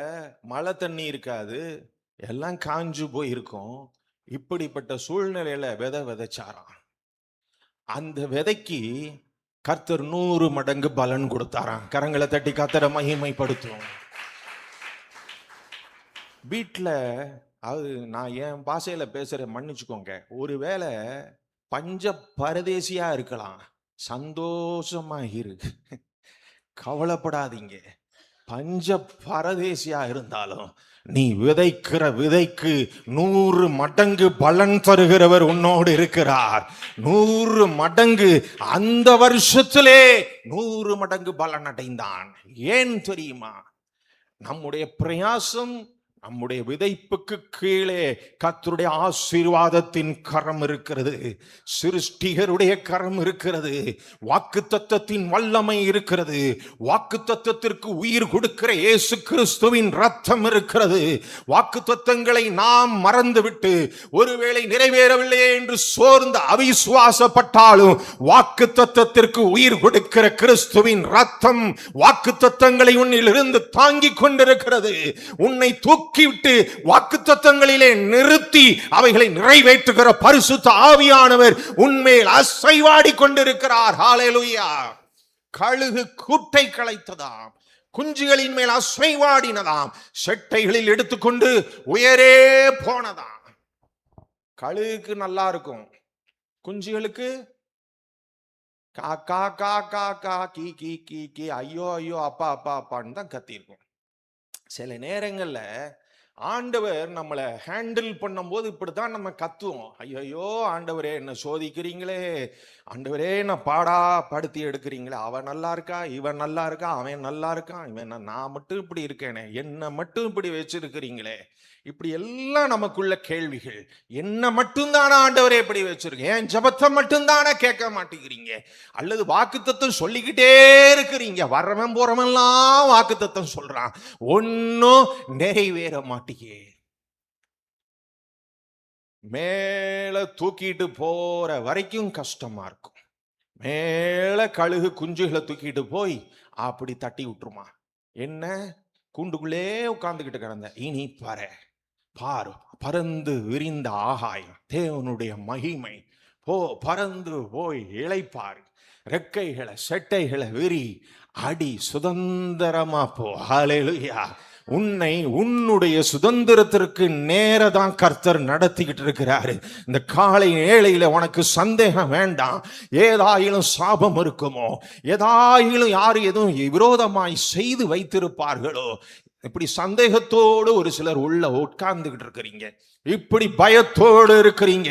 மழை தண்ணி இருக்காது, எல்லாம் காஞ்சு போயிருக்கும். இப்படிப்பட்ட சூழ்நிலையில விதை விதைச்சாராம். அந்த விதைக்கு கர்த்தர் 100 மடங்கு பலன் கொடுத்தாராம். கரங்களை தட்டி கர்த்தரை மகிமைப்படுத்தும். வீட்டுல, அது நான் என் பாஷையில பேசுற, மன்னிச்சுக்கோங்க, ஒருவேளை பஞ்ச பரதேசியா இருக்கலாம், சந்தோஷமா இரு, கவலைப்படாதீங்க. பஞ்ச பரதேசியா இருந்தாலும் நீ விதைக்கிற விதைக்கு 100 மடங்கு பலன் தருகிறவர் உன்னோடு இருக்கிறார். 100 மடங்கு. அந்த வருஷத்திலே 100 மடங்கு பலன் அடைந்தான். ஏன் தெரியுமா? நம்முடைய பிரயாசம், நம்முடைய விதைப்புக்கு கீழே கர்த்தருடைய ஆசீர்வாதத்தின் கரம் இருக்கிறது. சிருஷ்டிகருடைய கரம் இருக்கிறது. வாக்குத்தத்தத்தின் வல்லமை இருக்கிறது. வாக்குத்தத்தத்திற்கு உயிர் கொடுக்கிற இயேசு கிறிஸ்துவின் ரத்தம் இருக்கிறது. வாக்குத்தத்தங்களை நாம் மறந்துவிட்டு ஒருவேளை நிறைவேறவில்லையே என்று சோர்ந்து அவிசுவாசப்பட்டாலும் வாக்குத்தத்தத்திற்கு உயிர் கொடுக்கிற கிறிஸ்துவின் ரத்தம் வாக்குத்தத்தங்களை உன்னிலிருந்து தாங்கிக் கொண்டிருக்கிறது. உன்னை தூக்கி தூக்கிவிட்டு வாக்குத்தத்தங்களிலே நிறுத்தி அவைகளை நிறைவேற்றுகிற பரிசுத்த ஆவியானவர் உன்மேல் அசைவாடி கொண்டிருக்கிறார். ஹல்லேலூயா. கழுகு கூட்டை களைத்ததாம், குஞ்சுகளின் மேல் அசைவாடினதாம், செட்டைகளில் எடுத்துக்கொண்டு உயரே போனதாம். கழுகுக்கு நல்லா இருக்கும், குஞ்சுகளுக்கு கா கா கா கா கா கீ கீ கீ கீ ஐயோ ஐயோ அப்பா அப்பா அப்பான்னு தான் கத்திருக்கும். சில நேரங்கள்ல ஆண்டவர் நம்மளை ஹேண்டில் பண்ணும்போது இப்படித்தான் நம்ம கத்துவோம். ஐயோ ஆண்டவரே என்ன சோதிக்கிறீங்களே, ஆண்டவரே நான் பாடா படுத்தி எடுக்கிறீங்களே, அவன் நல்லா இருக்கா, இவன் நல்லா இருக்கா, அவன் நல்லா இருக்கான், இவன் நான் மட்டும் இப்படி இருக்கேனே, என்ன மட்டும் இப்படி வச்சிருக்கிறீங்களே, இப்படி எல்லாம் நமக்குள்ள கேள்விகள். என்ன மட்டும்தானா ஆண்டவரே இப்படி வச்சிருக்கேன், என் ஜபத்தை மட்டும்தானே கேட்க மாட்டேங்கிறீங்க, அல்லது வாக்குத்தத்தம் சொல்லிக்கிட்டே இருக்கிறீங்க, வர்றவன் போறவெல்லாம் வாக்குத்தத்தம் சொல்றான், ஒன்னும் நிறைவேற மாட்டேங்க. மேல தூக்கிட்டு போற வரைக்கும் கஷ்டமா இருக்கும். மேல கழுகு குஞ்சுகளை தூக்கிட்டு போய் அப்படி தட்டி விட்டுருமா. என்ன கூண்டுக்குள்ளே உட்கார்ந்துகிட்டு கிடந்த, இனி பாரு பறந்து விரிந்த ஆகாயம், தேவனுடைய மகிமை, பறந்து போய் இளைப்பாரு, ரெக்கைகளை செட்டைகளை விரி, அடி சுதந்திரமா போ. ஹல்லேலூயா. உன்னை உன்னுடைய சுதந்திரத்திற்கு நேரதான் கர்த்தர் நடத்திக்கிட்டு இருக்கிறாரு. இந்த காலை ஏழையில உனக்கு சந்தேகம் வேண்டாம். ஏதாயிலும் சாபம் இருக்குமோ, ஏதாயிலும் யாரு எதுவும் விரோதமாய் செய்து வைத்திருப்பார்களோ, இப்படி சந்தேகத்தோடு ஒரு சிலர் உள்ள உட்கார்ந்துகிட்டு இருக்கிறீங்க, இப்படி பயத்தோடு இருக்கிறீங்க.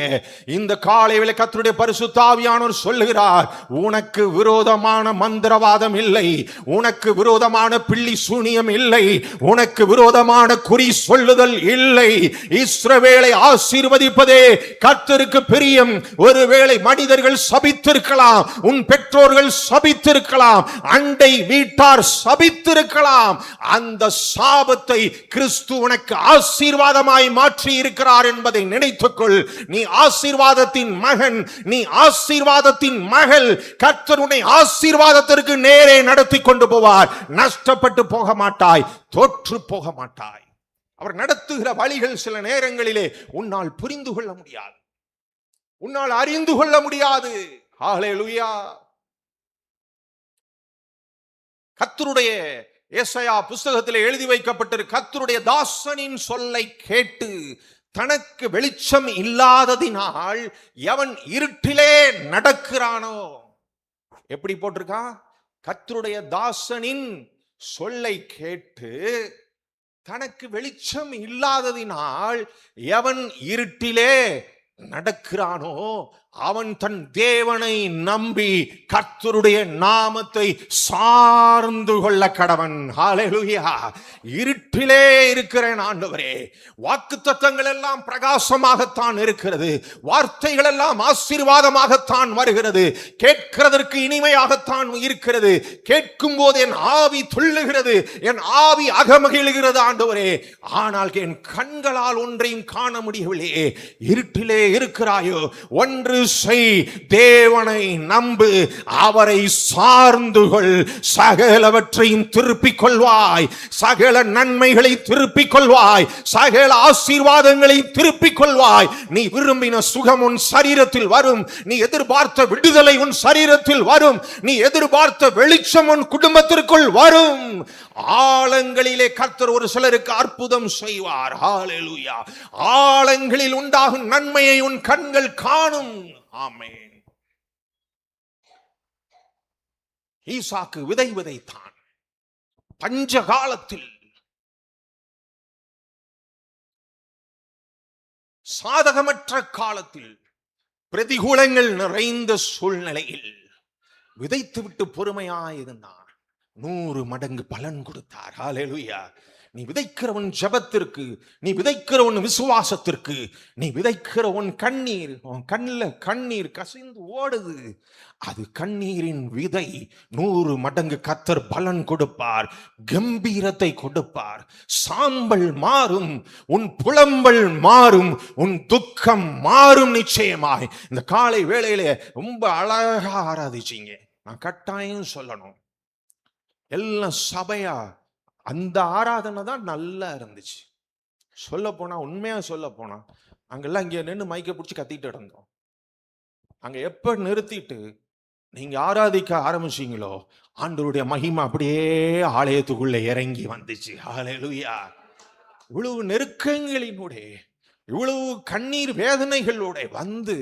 இந்த காலையில கர்த்தருடைய பரிசுத்த ஆவியானவர் சொல்லுகிறார், உனக்கு விரோதமான மந்திரவாதம் இல்லை, உனக்கு விரோதமான பில்லி சூனியம் இல்லை, உனக்கு விரோதமான குறி சொல்லுதல் இல்லை. இஸ்ரவேலை ஆசீர்வதிப்பதே கர்த்தருக்கு பிரியம். ஒருவேளை மனிதர்கள் சபித்திருக்கலாம், உன் பெற்றோர்கள் சபித்திருக்கலாம், அண்டை வீட்டார் சபித்திருக்கலாம், அந்த சாபத்தை கிறிஸ்து உனக்கு ஆசீர்வாதமாய் மாற்றி இருக்கிறார் என்பதை நினைத்துக்கொள். நீ ஆசீர்வாதத்தின் மகன், நீ ஆசீர்வாதத்தின் மகள். கர்த்தர் உன்னை ஆசீர்வாதத்திற்கு நேரே நடத்தி கொண்டு போவார். நஷ்டப்பட்டு போக மாட்டாய், தோற்று போக மாட்டாய். அவர் நடத்துகிற வழிகள் சில நேரங்களிலே உன்னால் புரிந்து கொள்ள முடியாது, உன்னால் அறிந்து கொள்ள முடியாது. ஹல்லேலூயா. கர்த்தருடைய ஏசாயா புஸ்தகத்தில் எழுதி வைக்கப்பட்டிருக்கிற கர்த்தருடைய தாசனின் சொல்லை கேட்டு தனக்கு வெளிச்சம் இல்லாததினால் எவன் இருட்டிலே நடக்கிறானோ, எப்படி போட்டிருக்கான்? கர்த்தருடைய தாசனின் சொல்லை கேட்டு தனக்கு வெளிச்சம் இல்லாததினால் எவன் இருட்டிலே நடக்கிறானோ அவன் தன் தேவனை நம்பி கர்த்தருடைய நாமத்தை சார்ந்து கொள்ள கடவன். ஹல்லேலூயா. இருட்டிலே இருக்கிறேன் ஆண்டவரே, வாக்குத்தத்தங்கள் எல்லாம் பிரகாசமாகத்தான் இருக்கிறது, வார்த்தைகள் எல்லாம் ஆசீர்வாதமாகத்தான் வருகிறது, கேட்கிறதற்கு இனிமையாகத்தான் இருக்கிறது, கேட்கும் போது என் ஆவி துள்ளுகிறது, என் ஆவி அகமகிழ்கிறது ஆண்டவரே. ஆனால் என் கண்களால் ஒன்றையும் காண முடியவில்லையே. இருட்டிலே இருக்கிறாயோ, ஒன்று செய், தேவனை நம்பு, அவரை சார்ந்து கொள், சகலவற்றையும் திருப்பிக் கொள்வாய், சகல நன்மைகளை திருப்பிக் கொள்வாய், சகல ஆசீர்வாதங்களை திருப்பிக் கொள்வாய். நீ விரும்பின சுகம் உன் சரீரத்தில் வரும், நீ எதிர்பார்த்த விடுதலை உன் சரீரத்தில் வரும், நீ எதிர்பார்த்த வெளிச்சம் உன் குடும்பத்திற்குள் வரும். ஆழங்களிலே கர்த்தர் ஒரு சிலருக்கு அற்புதம் செய்வார். ஹல்லேலூயா. ஆழங்களில் உண்டாகும் நன்மையை உன் கண்கள் காணும். ஆமென். ஈசாக்கு விதை விதைத்தான். பஞ்ச காலத்தில், சாதகமற்ற காலத்தில், பிரதிகூலங்கள் நிறைந்த சூழ்நிலையில் விதைத்துவிட்டு பொறுமையாயிருந்தான். 100 மடங்கு பலன் கொடுத்தார். ஹல்லேலூயா. நீ விதைக்கிறவன் ஜெபத்திற்கு, நீ விதைக்கிறவன் விசுவாசத்திற்கு, நீ விதைக்கிறவன் கண்ணீர், உன் கண்ணில் கண்ணீர் கசிந்து ஓடுது, அது கண்ணீரின் விதை 100 மடங்கு கர்த்தர் பலன் கொடுப்பார், கம்பீரத்தை கொடுப்பார். சாம்பல் மாறும், உன் புலம்பல் மாறும், உன் துக்கம் மாறும் நிச்சயமாய். இந்த காலை வேளையிலே ரொம்ப அழகா ஆராதிச்சீங்க. நான் கட்டாயம் சொல்லணும், எல்லாம் சபையா அந்த ஆராதனை தான் நல்லா இருந்துச்சு. சொல்ல போனா, உண்மையா சொல்ல போனா, அங்கெல்லாம் இங்க நின்று மைக்க பிடிச்சி கத்திட்டு இருந்தோம். அங்க எப்ப நிறுத்திட்டு நீங்க ஆராதிக்க ஆரம்பிச்சீங்களோ, ஆண்டவருடைய மகிமை அப்படியே ஆலயத்துக்குள்ள இறங்கி வந்துச்சு. ஹalleluya. இவ்வளவு நெருக்கங்களினூடே, இவ்வளவு கண்ணீர் வேதனைகளோட வந்து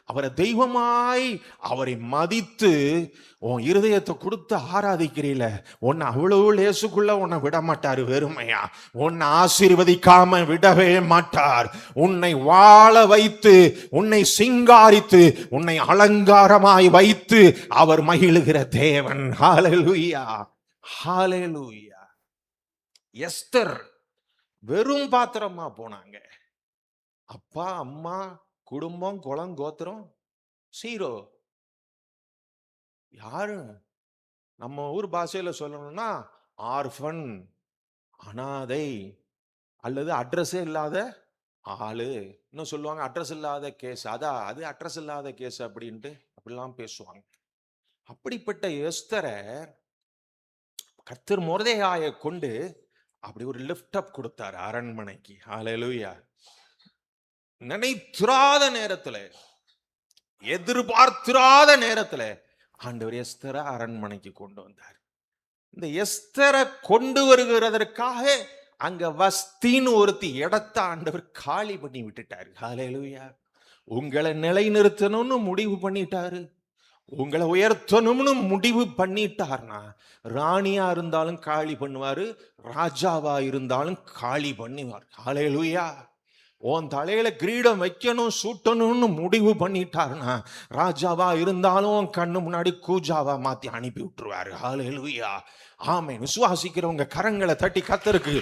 அவரை தெய்வமாய் அவரை மதித்து உன் இருதயத்தை கொடுத்து ஆராதிக்கிறீல, உன்னை அவ்வளவு லேசுக்குள்ள உன்னை விட மாட்டாரு. வெறுமையா உன்னை ஆசீர்வதிக்காம விடவே மாட்டார். உன்னை வாழ வைத்து, உன்னை சிங்காரித்து, உன்னை அலங்காரமாய் வைத்து அவர் மகிழுகிற தேவன். ஹalleluya, ஹalleluya. எஸ்தர் வெறும் பாத்திரமா போனாங்க. அப்பா அம்மா குடும்பம் குலம் கோத்திரம் சீரோ. யாரு நம்ம ஊர் பாஷையில சொல்லணும்னா ஆர்ஃபன், அனாதை, அல்லது அட்ரஸே இல்லாத ஆளு. இன்னும் சொல்லுவாங்க அட்ரஸ் இல்லாத கேஸ். அது அட்ரஸ் இல்லாத கேஸ் அப்படின்ட்டு அப்படிலாம் பேசுவாங்க. அப்படிப்பட்ட எஸ்தரை கர்த்தர் மொர்தெகாயை கொண்டு அப்படி ஒரு லிஃப்ட் அப் கொடுத்தாரு அரண்மனைக்கு. ஹalleluya. நினைத்திராத நேரத்துல, எதிர்பார்த்திராத நேரத்துல ஆண்டவர் எஸ்தரை அரண்மனைக்கு கொண்டு வந்தார். இந்த எஸ்தரை கொண்டு வருகிறதற்காக அங்க வஸ்தின்னு ஒருத்தி இடத்த ஆண்டவர் காலி பண்ணி விட்டுட்டாரு. ஹalleluya. உங்களை நிலைநிறுத்தணும்னு முடிவு பண்ணிட்டாரு, உங்களை உயர்த்தணும்னு முடிவு பண்ணிட்டார்னா, ராணியா இருந்தாலும் காலி பண்ணுவாரு, ராஜாவா இருந்தாலும் காலி பண்ணுவார். ஹalleluya. உன் தலையில கிரீடம் வைக்கணும் சூட்டணும்னு முடிவு பண்ணிட்டாருன்னா, ராஜாவா இருந்தாலும் உன் கண்ணு முன்னாடி கூஜாவா மாத்தி அனுப்பி விட்டுருவாரு. ஹalleluya. ஆமென். விசுவாசிக்கிறவங்க கரங்களை தட்டி கர்த்தருக்கு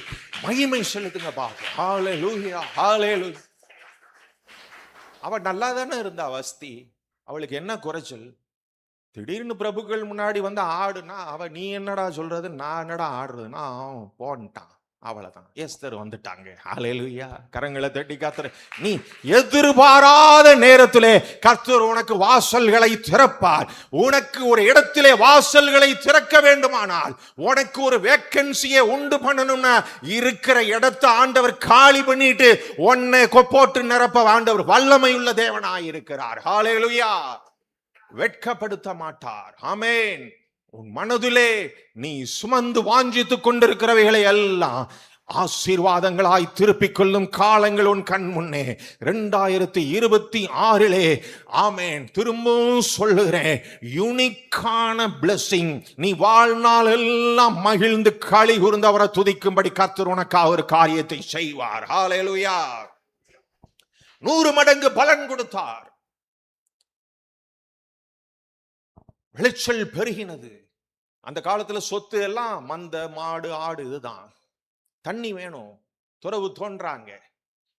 மகிமை செலுத்துங்க பாருங்க. ஹalleluya, ஹalleluya. அவ நல்லா தானே இருந்தா வஸ்தி, அவளுக்கு என்ன குறைச்சல்? திடீர்னு பிரபுக்கள் முன்னாடி வந்து ஆடுனா அவ நீ என்னடா சொல்றது, நான் என்னடா ஆடுறதுன்னா அவன் போன்ட்டான். அவ்வளவுதான். எஸ்தர் வந்துட்டாங்க. ஹalleluya. கரங்களை தட்டி கர்த்தர், நீ எதிர்பாராத நேரத்திலே கர்த்தர் உனக்கு வாசல்களை திறப்பார். உனக்கு ஒரு இடத்திலே வாசல்களை திறக்க வேண்டுமானால், உனக்கு ஒரு வேக்கன்சியை உண்டு பண்ணணும்னா, இருக்கிற இடத்தை ஆண்டவர் காலி பண்ணிட்டு உன்னை போட்டு நிரப்ப ஆண்டவர் வல்லமையுள்ள தேவனாய் இருக்கிறார். ஹalleluya. வெட்கப்படுத்த மாட்டார். ஆமென். உன் மனதிலே நீ சுமந்து வாஞ்சித்துக் கொண்டிருக்கிறவைகளை எல்லாம் ஆசீர்வாதங்களாய் திருப்பிக் கொள்ளும் காலங்கள் உன் கண் முன்னே 2026 ஆமென். திரும்பவும் சொல்லுகிறேன், யூனிக்கான பிளெஸிங். நீ வாழ்நாள் எல்லாம் மகிழ்ந்து களி கூர்ந்து அவரை துதிக்கும்படி கர்த்தர் உனக்காக ஒரு காரியத்தை செய்வார். ஹalleluya. 100 மடங்கு பலன் கொடுத்தார். விளைச்சல் பெருகினது. அந்த காலத்துல சொத்து எல்லாம் மந்த மாடு ஆடு இதுதான். தண்ணி வேணும், துறவு தோன்றாங்க.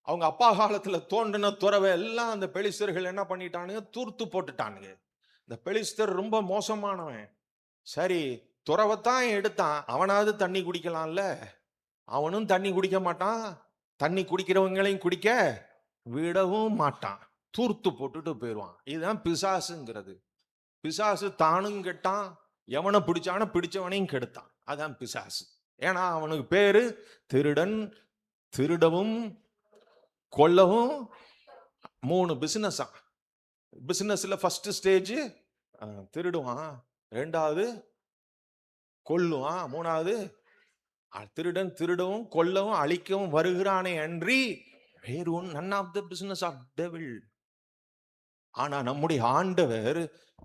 அவங்க அப்பா காலத்துல தோன்றின துறவை எல்லாம் அந்த பெலிஸ்தர்கள் என்ன பண்ணிட்டானுங்க, தூர்த்து போட்டுட்டானுங்க. இந்த பெலிஸ்தர் ரொம்ப மோசமானவன். சரி, துறவைத்தான் எடுத்தான், அவனாவது தண்ணி குடிக்கலாம்ல. அவனும் தண்ணி குடிக்க மாட்டான், தண்ணி குடிக்கிறவங்களையும் குடிக்க விடவும் மாட்டான், தூர்த்து போட்டுட்டு போயிடுவான். இதுதான் பிசாசுங்கிறது. பிசாசு தானும் கெட்டான், எவனை பிடிச்சான பிடிச்சவனையும் கெடுத்தான். அதான் பிசாசு. ஏன்னா அவனுக்கு பேரு திருடன், திருடவும் கொல்லவும். 3 பிசினஸ். பிசினஸ்ல ஃபர்ஸ்ட் ஸ்டேஜ் திருடுவான், 2வது கொல்லுவான், 3வது திருடன் திருடவும் கொல்லவும் அழிக்கவும் வருகிறானே அன்றி வேறு one none of the business of devil. ஆனா நம்முடைய ஆண்டவர்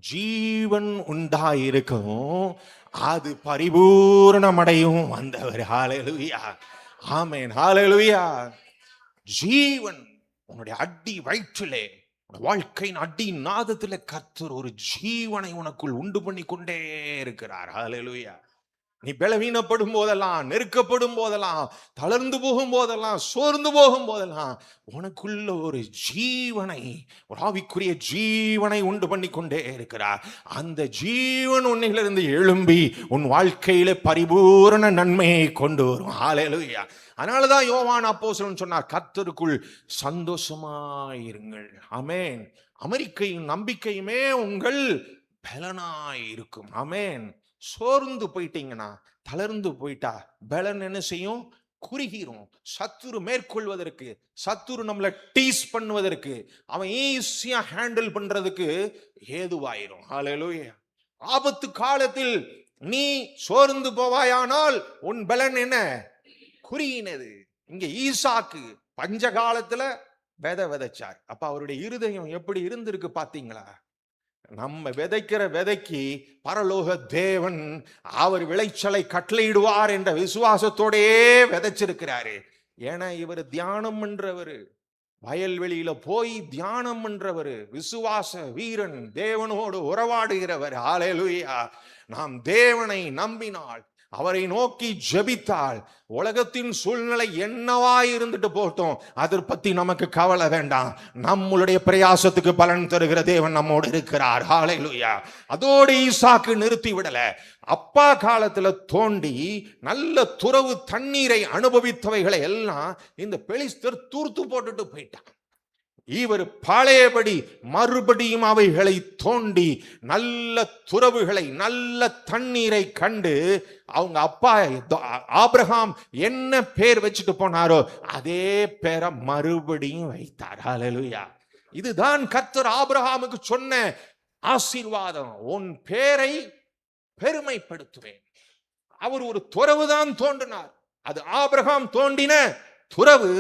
ஜீவன் உண்டாயிருக்கும், அது பரிபூரணமடையும் வந்தவர். ஹalleluya. ஆமென். ஹalleluya. ஜீவன் உன்னுடைய அடி வயிற்றிலே, வாழ்க்கையின் அடி நாதத்திலே கர்த்தர் ஒரு ஜீவனை உனக்குள் உண்டு பண்ணி கொண்டே இருக்கிறார். ஹalleluya. நீ பலவீனப்படும் போதெல்லாம், நெருக்கப்படும் போதெல்லாம், தளர்ந்து போகும் போதெல்லாம், சோர்ந்து போகும் போதெல்லாம் உனக்குள்ள ஒரு ஜீவனை, ஒரு ஆவிக்குரிய ஜீவனை உண்டு பண்ணி கொண்டே இருக்கிறார். அந்த ஜீவன் உன்னிலிருந்து எழும்பி உன் வாழ்க்கையில பரிபூரண நன்மையை கொண்டு வரும். ஹalleluya. அதனாலதான் யோவான் அப்போஸ்தலன் சொன்னார், கர்த்தருக்குள் சந்தோஷமாயிருங்கள். ஆமென். அமெரிக்கையும் நம்பிக்கையுமே உங்கள் பலனாய் இருக்கும். ஆமென். சோர்ந்து போயிட்டீங்கன்னா, தளர்ந்து போயிட்டா பலன் என்ன செய்யும்? குறுகிறோம். சத்துரு மேற்கொள்வதற்கு, சத்துரு நம்மளை டீஸ் பண்ணுவதற்கு, அவன் ஈஸியா ஹேண்டில் பண்றதுக்கு ஏதுவாயிரும். ஹல்லேலூயா. ஆபத்து காலத்தில் நீ சோர்ந்து போவாயானால் உன் பலன் என்ன? குறுகினது. இங்க ஈசாக்கு பஞ்ச காலத்துல விதைச்சார். அப்ப அவருடைய இருதயம் எப்படி இருந்திருக்கு பாத்தீங்களா? நம்ம விதைக்கிற விதைக்கு பரலோக தேவன் அவர் விளைச்சலை கட்டளையிடுவார் என்ற விசுவாசத்தோடையே விதைச்சிருக்கிறாரு. ஏன்னா இவர் தியானம் பண்றவரு, வயல்வெளியில போய் தியானம் பண்றவரு, விசுவாச வீரன், தேவனோடு உறவாடுகிறவர். ஹல்லேலூயா. நாம் தேவனை நம்பினால், அவரை நோக்கி ஜெபித்தால், உலகத்தின் சூழ்நிலை என்னவாய் இருந்துட்டு போட்டோம், அதை பத்தி நமக்கு கவலை வேண்டாம். நம்மளுடைய பிரயாசத்துக்கு பலன் தருகிற தேவன் நம்மோடு இருக்கிறார். ஹல்லேலூயா. அதோடு ஈசாக்கு நிறுத்தி விடல. அப்பா காலத்துல தோண்டி நல்ல துறவு தண்ணீரை அனுபவித்தவைகளை எல்லாம் இந்த பெலிஸ்தர் தூர்த்து போட்டுட்டு போயிட்டான். இவர் பழையபடி மறுபடியும் அவைகளை தோண்டி நல்ல துறவுகளை, நல்ல தண்ணீரை கண்டு, அவங்க அப்பா ஆபிரகாம் என்ன பேர் வச்சுட்டு போனாரோ அதே பேரை மறுபடியும் வைத்தார். ஹல்லேலூயா. இதுதான் கர்த்தர் ஆபிரகாமுக்கு சொன்ன ஆசீர்வாதம். உன் பேரை பெருமைப்படுத்துவேன். அவர் ஒரு துறவு தான் தோண்டினார். அது ஆபிரகாம் தோண்டின துறவு.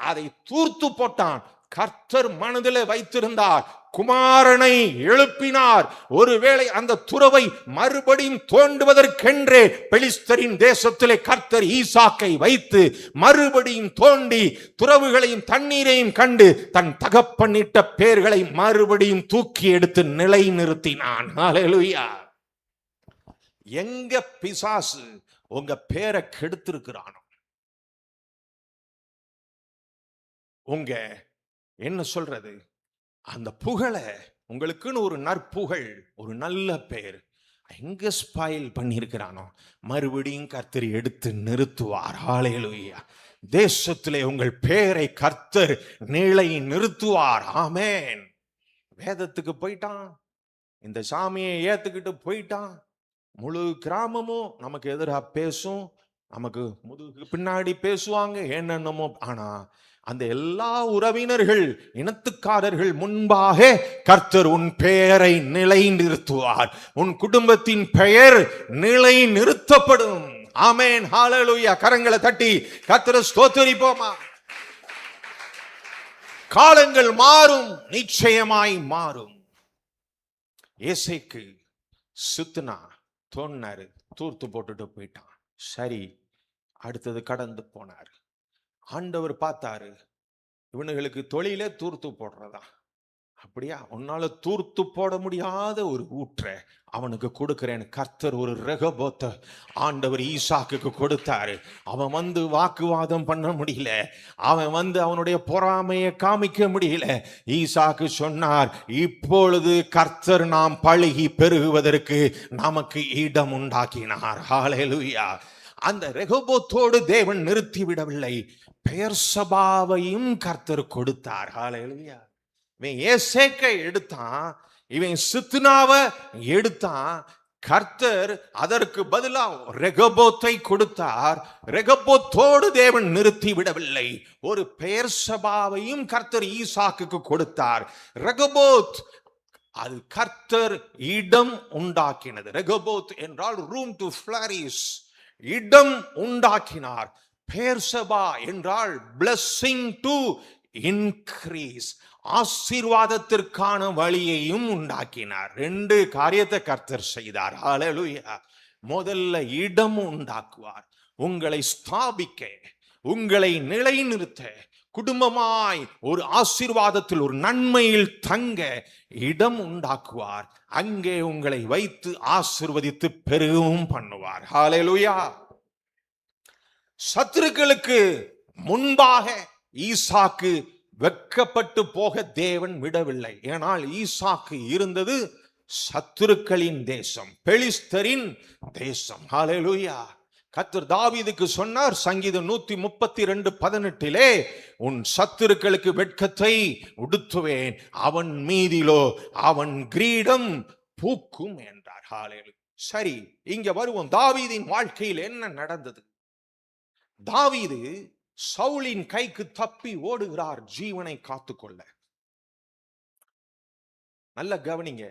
அதை தூர்த்து போட்டான். கர்த்தர் மனதில் வைத்திருந்தார், குமாரனை எழுப்பினார். ஒருவேளை அந்த துறவை மறுபடியும் தோண்டுவதற்கென்றே பெலிஸ்தரின் தேசத்திலே கர்த்தர் ஈசாக்கை வைத்து மறுபடியும் தோண்டி துறவுகளையும் தண்ணீரையும் கண்டு தன் தகப்பனிட்ட பேர்களை மறுபடியும் தூக்கி எடுத்து நிலை நிறுத்தினான். ஹல்லேலூயா. எங்க பிசாசு உங்க பேரை கெடுத்திருக்கிறானோ, உங்க என்ன சொல்றது, அந்த புகழை, உங்களுக்குன்னு ஒரு நற்புகழ், ஒரு நல்ல பேர் எங்க ஸ்பாயில் பண்ணியிருக்கிறானோ மறுபடியும் கர்த்தர் எடுத்து நிறுத்துவார். ஹல்லேலூயா. தேசத்திலே உங்கள் பேரை கர்த்தர் நிலை நிறுத்துவார். ஆமென். வேதத்துக்கு போயிட்டான், இந்த சாமியை ஏத்துக்கிட்டு போயிட்டான். முழு கிராமமும் நமக்கு எதிராக பேசும், நமக்கு முதுகு பின்னாடி பேசுவாங்க, என்னென்னமோ. ஆனா அந்த எல்லா உறவினர்கள், இனத்துக்காரர்கள் முன்பாக கர்த்தர் உன் பெயரை நிலை நிறுத்துவார். உன் குடும்பத்தின் பெயர் நிலை நிறுத்தப்படும். ஆமென். ஹல்லேலூயா. கரங்களை தட்டி கர்த்தரை ஸ்தோத்திரிப்போமா. காலங்கள் மாறும், நிச்சயமாய் மாறும். ஏசேக்கு சுத்துனா தோன்னாரு, தூர்த்து போட்டுட்டு போயிட்டான். சரி, அடுத்தது கடந்து போனார். ஆண்டவர் பார்த்தாரு, இவனுங்களுக்கு தொழிலே தூர்த்து போடுறதா? அப்படியா? உன்னால தூர்த்து போட முடியாத ஒரு ஊற்றை அவனுக்கு கொடுக்கிறேன். கர்த்தர் ஒரு ரெகோபோத்தை ஆண்டவர் ஈசாக்குக்கு கொடுத்தாரு. அவன் வந்து வாக்குவாதம் பண்ண முடியல, அவன் அவனுடைய பொறாமையை காமிக்க முடியல. ஈசாக்கு சொன்னார், இப்பொழுது கர்த்தர் நாம் பழுகி பெருகுவதற்கு நமக்கு இடம் உண்டாக்கினார். ஹல்லேலூயா. அந்த ரெகோபோத்தோடு தேவன் நிறுத்திவிடவில்லை, பெயர் சபாவையும் கர்த்தர் கொடுத்தார். ஹல்லேலூயா. இவன் ஏசேக்கை எடுத்தான், இவன் சித்னாவை எடுத்தான். கர்த்தர் அதற்கு பதிலாக ரெகோபோத்தை கொடுத்தார். ரெகோபோத்தோடு தேவன் நிறுத்தி விடவில்லை, ஒரு பெயர் சபாவையும் கர்த்தர் ஈசாக்குக்கு கொடுத்தார். ரெகோபோத் அது கர்த்தர் இடம் உண்டாக்கினது. ரெகோபோத் என்றால் ரூம் டு ஃபிளரிஷ், இடம் உண்டாக்கினார். பெயர்சபா என்றால் blessing to increase, ஆசீர்வாதத்திற்கான வழியையும் உண்டாக்கினார். ரெண்டு காரியத்தை கர்த்தர் செய்தார். ஹல்லேலூயா. முதல்ல இடம் உண்டாக்குவார், உங்களை ஸ்தாபிக்க, உங்களை நிலைநிறுத்த, குடும்பமாய் ஒரு ஆசீர்வாதத்தில், ஒரு நன்மையில் தங்க இடம் உண்டாக்குவார். அங்கே உங்களை வைத்து ஆசீர்வதித்து பெருகவும் பண்ணுவார். ஹல்லேலூயா. சத்துருக்களுக்கு முன்பாக ஈசாக்கு வெட்கப்பட்டு போக தேவன் விடவில்லை. ஏனால் ஈசாக்கு இருந்தது சத்துருக்களின் தேசம், பெலிஸ்தரின் தேசம். ஹல்லேலூயா. கர்த்தர் தாவீதுக்கு சொன்னார், சங்கீதம் 132:18, உன் சத்துருக்களுக்கு வெட்கத்தை உடுத்துவேன், அவன் மீதிலோ அவன் கிரீடம் பூக்கும் என்றார். ஹல்லேலூயா. சரி, இங்க வருவோம். தாவீதின் வாழ்க்கையில் என்ன நடந்தது? தாவீது சவுலின் கைக்கு தப்பி ஓடுகிறார் ஜீவனை காத்துக்கொள்ள. நல்ல கவனிங்க,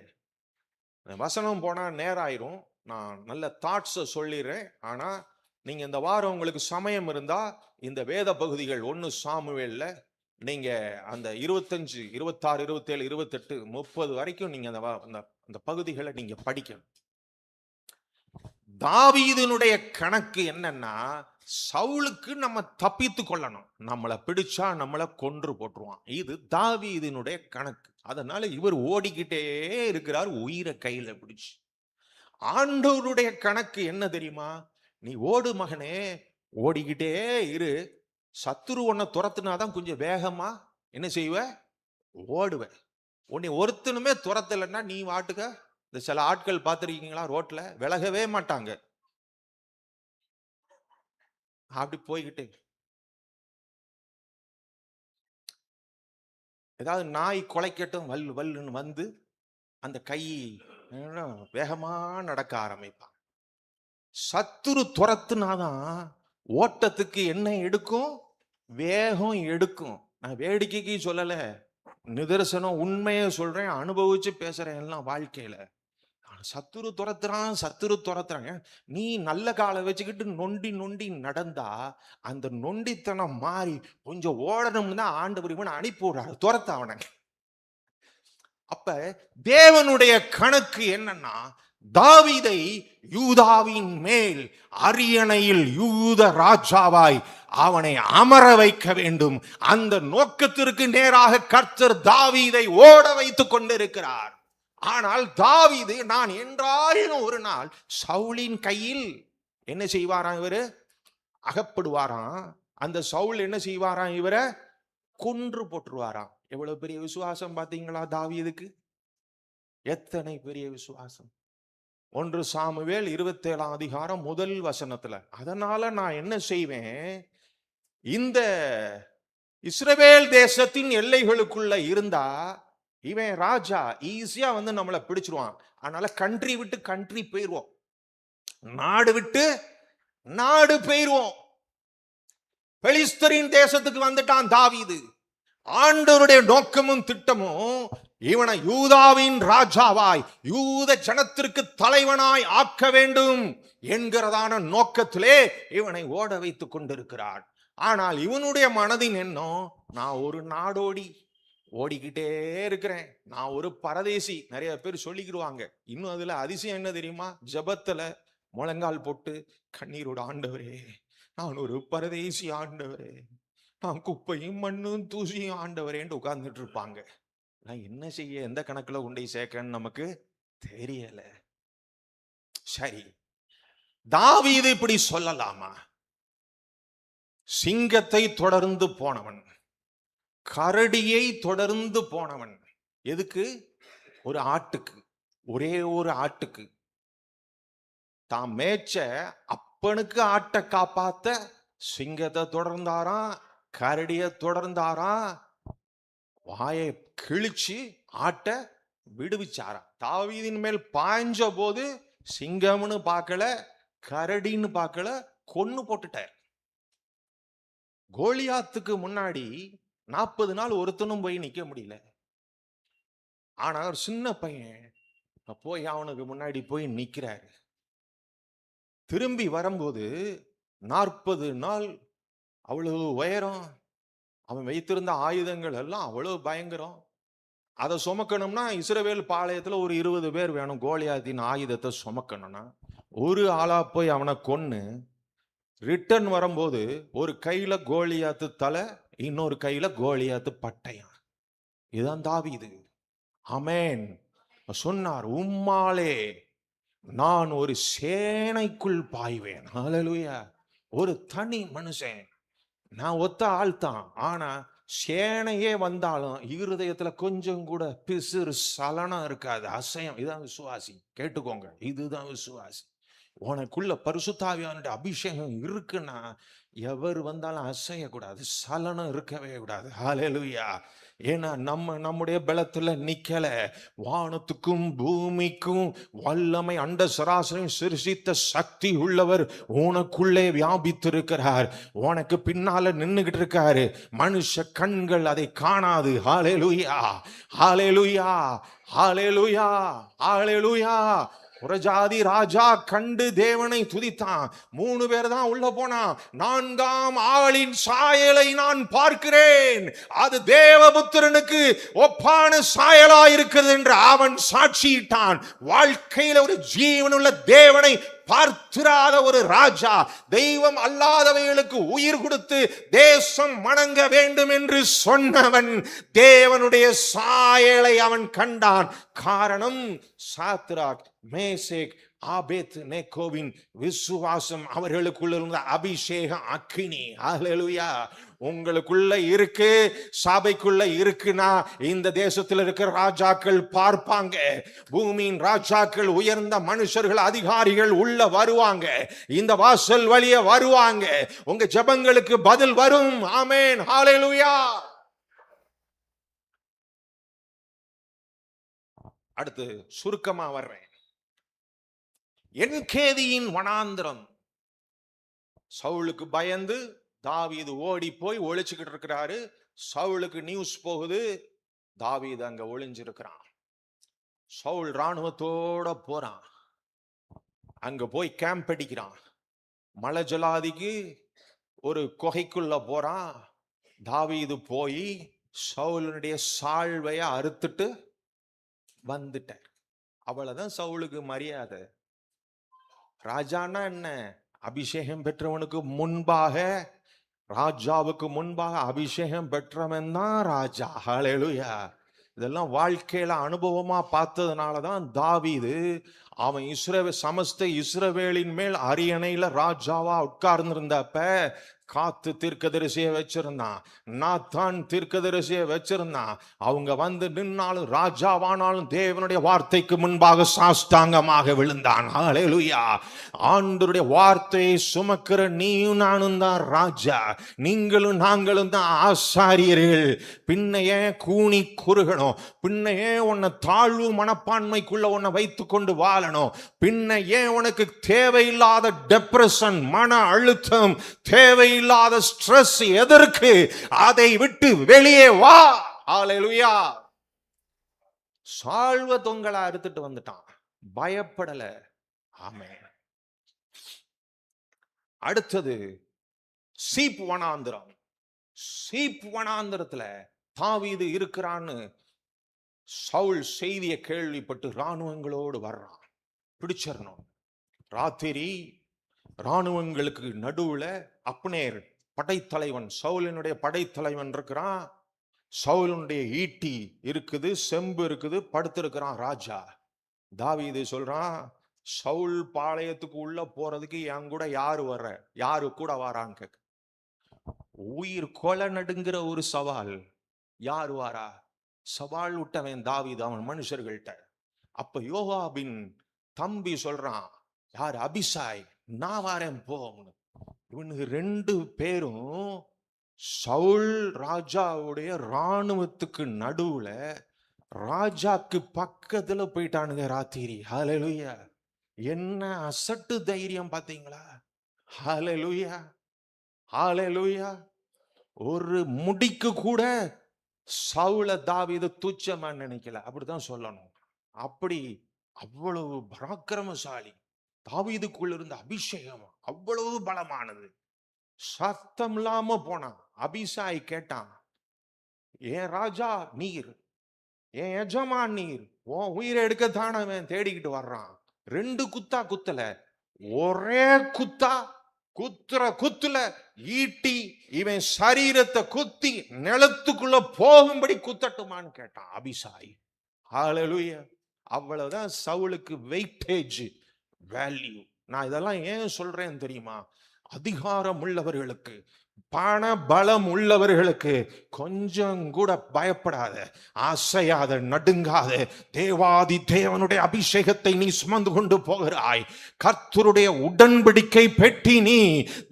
வசனம் போனா நேரம் ஆயிரும். நான் நல்ல தாட்ஸை சொல்லிடுறேன். ஆனா நீங்க இந்த வாரம் உங்களுக்கு சமயம் இருந்தா இந்த வேத பகுதிகள் 1 சாமுவேல்ல நீங்க அந்த 25, 26, 27, 28, 30 வரைக்கும் நீங்க அந்த பகுதிகளை நீங்க படிக்கணும். தாவீதினுடைய கணக்கு என்னன்னா, சவுலுக்கு நம்ம தப்பித்து கொள்ளணும். நம்மளை பிடிச்சா நம்மளை கொன்று போட்டுருவான். இது தாவீதினுடைய கணக்கு. அதனால இவர் ஓடிக்கிட்டே இருக்கிறார், உயிரை கையில பிடிச்சு. ஆண்டவருடைய கணக்கு என்ன தெரியுமா? நீ ஓடு மகனே, ஓடிக்கிட்டே இரு. சத்துரு உன்னை துரத்துனாதான் கொஞ்சம் வேகமா என்ன செய்வ? ஓடுவ. உன்னை ஒருத்தனுமே துரத்தலைன்னா நீ வாட்டுக்க. இந்த சில ஆட்கள் பார்த்துருக்கீங்களா, ரோட்ல விலகவே மாட்டாங்க, அப்படி போய்கிட்டே. ஏதாவது நாய் குலைக்கட்டும் வல்லு வல்லுன்னு வந்து அந்த கை வேகமா நடக்க ஆரம்பிப்பான். சத்துரு துரத்துனாதான் ஓட்டத்துக்கு என்ன எடுக்கும்? வேகம் எடுக்கும். நான் வேடிக்கைக்கு சொல்லல, நிதர்சனம் உண்மையை சொல்றேன், அனுபவிச்சு பேசுறேன் எல்லாம் வாழ்க்கையில. சத்துரு துரத்துறான். நீ நல்ல காலை வச்சுக்கிட்டு நொண்டி நொண்டி நடந்தா அந்த நொண்டித்தனம் மாறி கொஞ்சம் ஓடணும்னு தான் ஆண்டவர் இவனை அனுப்பி விடுறாரு, துரத்த அவனை. அப்ப தேவனுடைய கணக்கு என்னன்னா, தாவீதை யூதாவின் மேல் அரியணையில் யூத ராஜாவாய் அவனை அமர வைக்க வேண்டும். அந்த நோக்கத்திற்கு நேராக கர்த்தர் தாவீதை ஓட வைத்துக் கொண்டிருக்கிறார். ஆனால் தாவீது நான் என்றாலும் ஒரு நாள் சவுலின் கையில் என்ன செய்வாராம்? இவரு அகப்படுவாராம். அந்த சவுல் என்ன செய்வாராம்? இவரை கொன்று போட்டுருவாராம். எவ்வளவு பெரிய விசுவாசம் பாத்தீங்களா தாவீதுக்கு? எத்தனை பெரிய விசுவாசம்! 1 சாமுவேல் 27ஆம் அதிகாரம் 1 வசனத்துல. அதனால நான் என்ன செய்வேன், இந்த இஸ்ரவேல் தேசத்தின் எல்லைகளுக்குள்ள இருந்தா இவன் ராஜா ஈஸியா வந்து நம்மளை பிடிச்சிருவான். அதனால கண்ட்ரி விட்டு கண்ட்ரி போயிருவோம், நாடு விட்டு நாடு போயிருவோம். பெலிஸ்தரின் தேசத்துக்கு வந்துட்டான் தாவீது. ஆண்டவருடைய நோக்கமும் திட்டமும் இவனை யூதாவின் ராஜாவாய் யூத ஜனத்திற்கு தலைவனாய் ஆக்க வேண்டும் என்கிறதான நோக்கத்திலே இவனை ஓட வைத்துக் கொண்டிருக்கிறார். ஆனால் இவனுடைய மனதின் எண்ணம், நான் ஒரு நாடோடி ஓடிக்கிட்டே இருக்கிறேன், நான் ஒரு பரதேசி. நிறைய பேர் சொல்லிக்கிடுவாங்க. இன்னும் அதுல அதிசயம் என்ன தெரியுமா? ஜபத்துல முழங்கால் போட்டு கண்ணீரோட, ஆண்டவரே நான் ஒரு பரதேசி ஆண்டவரே, நான் குப்பையும் மண்ணும் தூசியும் ஆண்டவரேன்னு உட்கார்ந்துட்டு இருப்பாங்க. நான் என்ன செய்ய, எந்த கணக்குல உண்டை சேர்க்கன்னு நமக்கு தெரியல. சரி, தாவீது இப்படி சொல்லலாமா? சிங்கத்தை தொடர்ந்து போனவன், கரடியை தொடர்ந்து போனவன். எதுக்கு? ஒரு ஆட்டுக்கு, ஒரே ஒரு ஆட்டுக்கு. தான் மேய்ச்ச அப்பனுக்கு ஆட்டை காப்பாத்த சிங்கத்தை தொடர்ந்தாராம், கரடியை தொடர்ந்தாராம், வாயை கிழிச்சு ஆட்டை விடுவிச்சாராம். தாவீதின் மேல் பாய்ஞ்ச போது சிங்கம்னு பார்க்கல, கரடின்னு பார்க்கல, கொன்னு போட்டுட்டார். கோலியாத்துக்கு முன்னாடி 40 நாள் ஒருத்தனும் போய் நிக்க முடியல. ஆனா ஒரு சின்ன பையன் போய் அவனுக்கு முன்னாடி போய் நிக்கிறாரு. திரும்பி வரும்போது 40 நாள் அவ்வளவு உயரம், அவன் வைத்திருந்த ஆயுதங்கள் எல்லாம் அவ்வளவு பயங்கரம். அதை சுமக்கணும்னா இஸ்ரவேல் பாளையத்துல ஒரு 20 பேர் வேணும். கோலியாத்தின் ஆயுதத்தை சுமக்கணும்னா ஒரு ஆளா போய் அவனை கொன்னு ரிட்டர்ன் வரும்போது ஒரு கையில கோலியாத்து தலை, இன்னொரு கையில கோலியாத்து பட்டயம். இதுதான் தாவீது. ஆமென். சொன்னார், உம்மாலே நான் ஒரு சேனைக்குள் பாய்வேன். ஹல்லேலூயா. ஒரு தனி மனுஷன், நான் ஒத்த ஆள் தான். ஆனா சேனையே வந்தாலும் இருதயத்துல கொஞ்சம் கூட பிசுறு சலனம் இருக்காது, அசையம். இதுதான் விசுவாசி. கேட்டுக்கோங்க, இதுதான் விசுவாசி. உனக்குள்ள பரிசுத்த ஆவியானவருடைய அபிஷேகம் இருக்குன்னா எவர் வந்தாலும் அசையக்கூடாது, சலனம் இருக்கவே கூடாது. ஹalleluya. ஏன்னா நம்முடைய பலத்துல நிக்கல. வானத்துக்கும் பூமிக்கும் வல்லமை அண்ட சராசரையும் சிருஷ்டித்த சக்தி உள்ளவர் உனக்குள்ளே வியாபித்திருக்கிறார். உனக்கு பின்னால நின்னுகிட்டு இருக்காரு. மனுஷ கண்கள் அதை காணாது. ஹalleluya, ஹalleluya, ஹalleluya, ஹalleluya. புறஜாதி ராஜா கண்டு தேவனை துதித்தான். 3 பேர் தான் உள்ள போனா. 4ஆம் ஆளின் சாயலை நான் பார்க்கிறேன், அது தேவபுத்திரனுக்கு ஒப்பான சாயலா இருக்கிறது என்று அவன் சாட்சியிட்டான். வாழ்க்கையில ஒரு ஜீவனுள்ள தேவனை பார்த்திராத ஒரு ராஜா, தெய்வம் அல்லாதவைகளுக்கு உயிர் கொடுத்து தேசம் வணங்க வேண்டும் என்று சொன்னவன் தேவனுடைய சாயலை அவன் கண்டான். காரணம், சாத்ராக், மேசேக், ஆபேத் நேகோவின் விசுவாசம், அவர்களுக்குள்ள இருந்த அபிஷேக அக்கினி. ஹalleluya. உங்களுக்குள்ள இருக்கு, சபைக்குள்ள இருக்குன்னா இந்த தேசத்தில் இருக்கிற ராஜாக்கள் பார்ப்பாங்க. பூமியின் ராஜாக்கள், உயர்ந்த மனுஷர்கள், அதிகாரிகள் உள்ள வருவாங்க. இந்த வாசல் வழிய வருவாங்க. உங்க ஜெபங்களுக்கு பதில் வரும். ஆமென், ஹalleluya. அடுத்து சுருக்கமா வர்றேன். என்கேதியின் வனாந்திரம். சவுலுக்கு பயந்து தாவீது ஓடி போய் ஒளிச்சுக்கிட்டு இருக்கிறாரு. சவுலுக்கு நியூஸ் போகுது, தாவீது அங்க ஒளிஞ்சிருக்கிறான். சவுல் ராணுவத்தோட போறான். அங்க போய் கேம்ப் அடிக்கிறான். மலை ஜலாதிக்கு ஒரு குகைக்குள்ள போறான். தாவீது போய் சவுலுடைய சால்வைய அறுத்துட்டு வந்துட்டார். அவ்வளவுதான் சவுலுக்கு மரியாதை. ராஜானா என்ன? அபிஷேகம் பெற்றவனுக்கு முன்பாக, ராஜாவுக்கு முன்பாக அபிஷேகம் பெற்றவன் தான் ராஜா. ஹalleluya. இதெல்லாம் வாழ்க்கையில அனுபவமா பார்த்ததுனாலதான் தாவீது அவன் சமஸ்த இஸ்ரவேலின் மேல் அரியணையில ராஜாவா உட்கார்ந்திருந்தப்ப காத்து தீர்க்கதரிசியை வச்சிருந்தான், நாத்தான் தீர்க்கதரிசியை வச்சிருந்தான். அவங்க வந்து நின்னாலும், ராஜாவானாலும் தேவனுடைய வார்த்தைக்கு முன்பாக சாஷ்டாங்கமாக விழுந்தான். ஹalleluya. ஆண்டவருடைய வார்த்தையை சுமக்கிற நீயும் நானும் தான் ராஜா. நீங்களும் நாங்களும் தான் ஆசாரியர்கள். பின்னையே கூனி குறுகணும், பின்னையே உன்னை தாழ்வு மனப்பான்மைக்குள்ள உன்னை வைத்துக் கொண்டு வாழணும், பின்னையே உனக்கு தேவையில்லாத டெப்ரஷன், மன அழுத்தம், தேவையில்லாத ஸ்ட்ரெஸ் எதற்கு? அதை விட்டு வெளியே வா. ஹalleluya. சால்வ தொங்கலா அறுத்துட்டு வந்துட்டான், பயப்படல. ஆமென். அடுத்தது சீப் வனாந்திரம். சீப் வனாந்திரத்துல தாவீது இருக்கிறான்னு சவுல் செய்தியை கேள்விப்பட்டு ராணுவங்களோடு வர்றான். பிடிச்சிடணும். ராத்திரி ராணுவங்களுக்கு நடுவுல அப்னேர் படைத்தலைவன், சவுலினுடைய படைத்தலைவன் இருக்கிறான். சவுலினுடைய ஈட்டி இருக்குது, செம்பு இருக்குது, படுத்திருக்கிறான் ராஜா. தாவீது சொல்றான், சவுல் பாளையத்துக்கு உள்ள போறதுக்கு என் கூட யாரு கூட வராங்க? உயிர் கொலை நடுங்கிற ஒரு சவால். யாரு வாரா? சவால் விட்டவன் தாவீது அவன் மனுஷர்கள்ட்ட. அப்ப யோவாபின் தம்பி சொல்றான், யார்? அபிசாய், நான் வாரேன் போ. இவனுக்கு 2 பேரும் சவுல் ராஜாவுடைய ராணுவத்துக்கு நடுவுல ராஜாக்கு பக்கத்துல போயிட்டானுங்க ராத்திரி. ஹalleluya. என்ன அசட்டு தைரியம் பாத்தீங்களா? ஹalleluya, ஹalleluya. ஒரு முடிக்கு கூட சவுல தாவீது துச்சமா நினைக்கல. அப்படிதான் சொல்லணும். அவ்வளவு பராக்கிரமசாலி. தாவீதுக்குள்ள இருந்த அபிஷேகம் அவ்வளவு பலமானது. சத்தம் இல்லாம போனான். அபிசாய் கேட்டான், ஏன் ராஜா நீர், என் எஜமான் நீர், உன் உயிரை எடுக்கத்தான் அவன் தேடிக்கிட்டு வர்றான். 2 குத்தா குத்தல, ஒரே குத்தா. குத்துல ஈட்டி இவன் சரீரத்தை குத்தி நிலத்துக்குள்ள போகும்படி குத்தட்டுமான்னு கேட்டான் அபிசாய். ஹalleluya. அவ்வளவுதான் சவுலுக்கு வெயிட்டேஜ், வேல்யூ. நான் இதெல்லாம் ஏன் சொல்றேன் தெரியுமா? அதிகாரம் உள்ளவர்களுக்கு, பண பலம் உள்ளவர்களுக்கு கொஞ்சம் கூட பயப்படாத, அசையாத, நடுங்காத. தேவாதி தேவனுடைய அபிஷேகத்தை நீ சுமந்து கொண்டு போகிறாய். கர்த்தருடைய உடன்படிக்கை பெட்டி நீ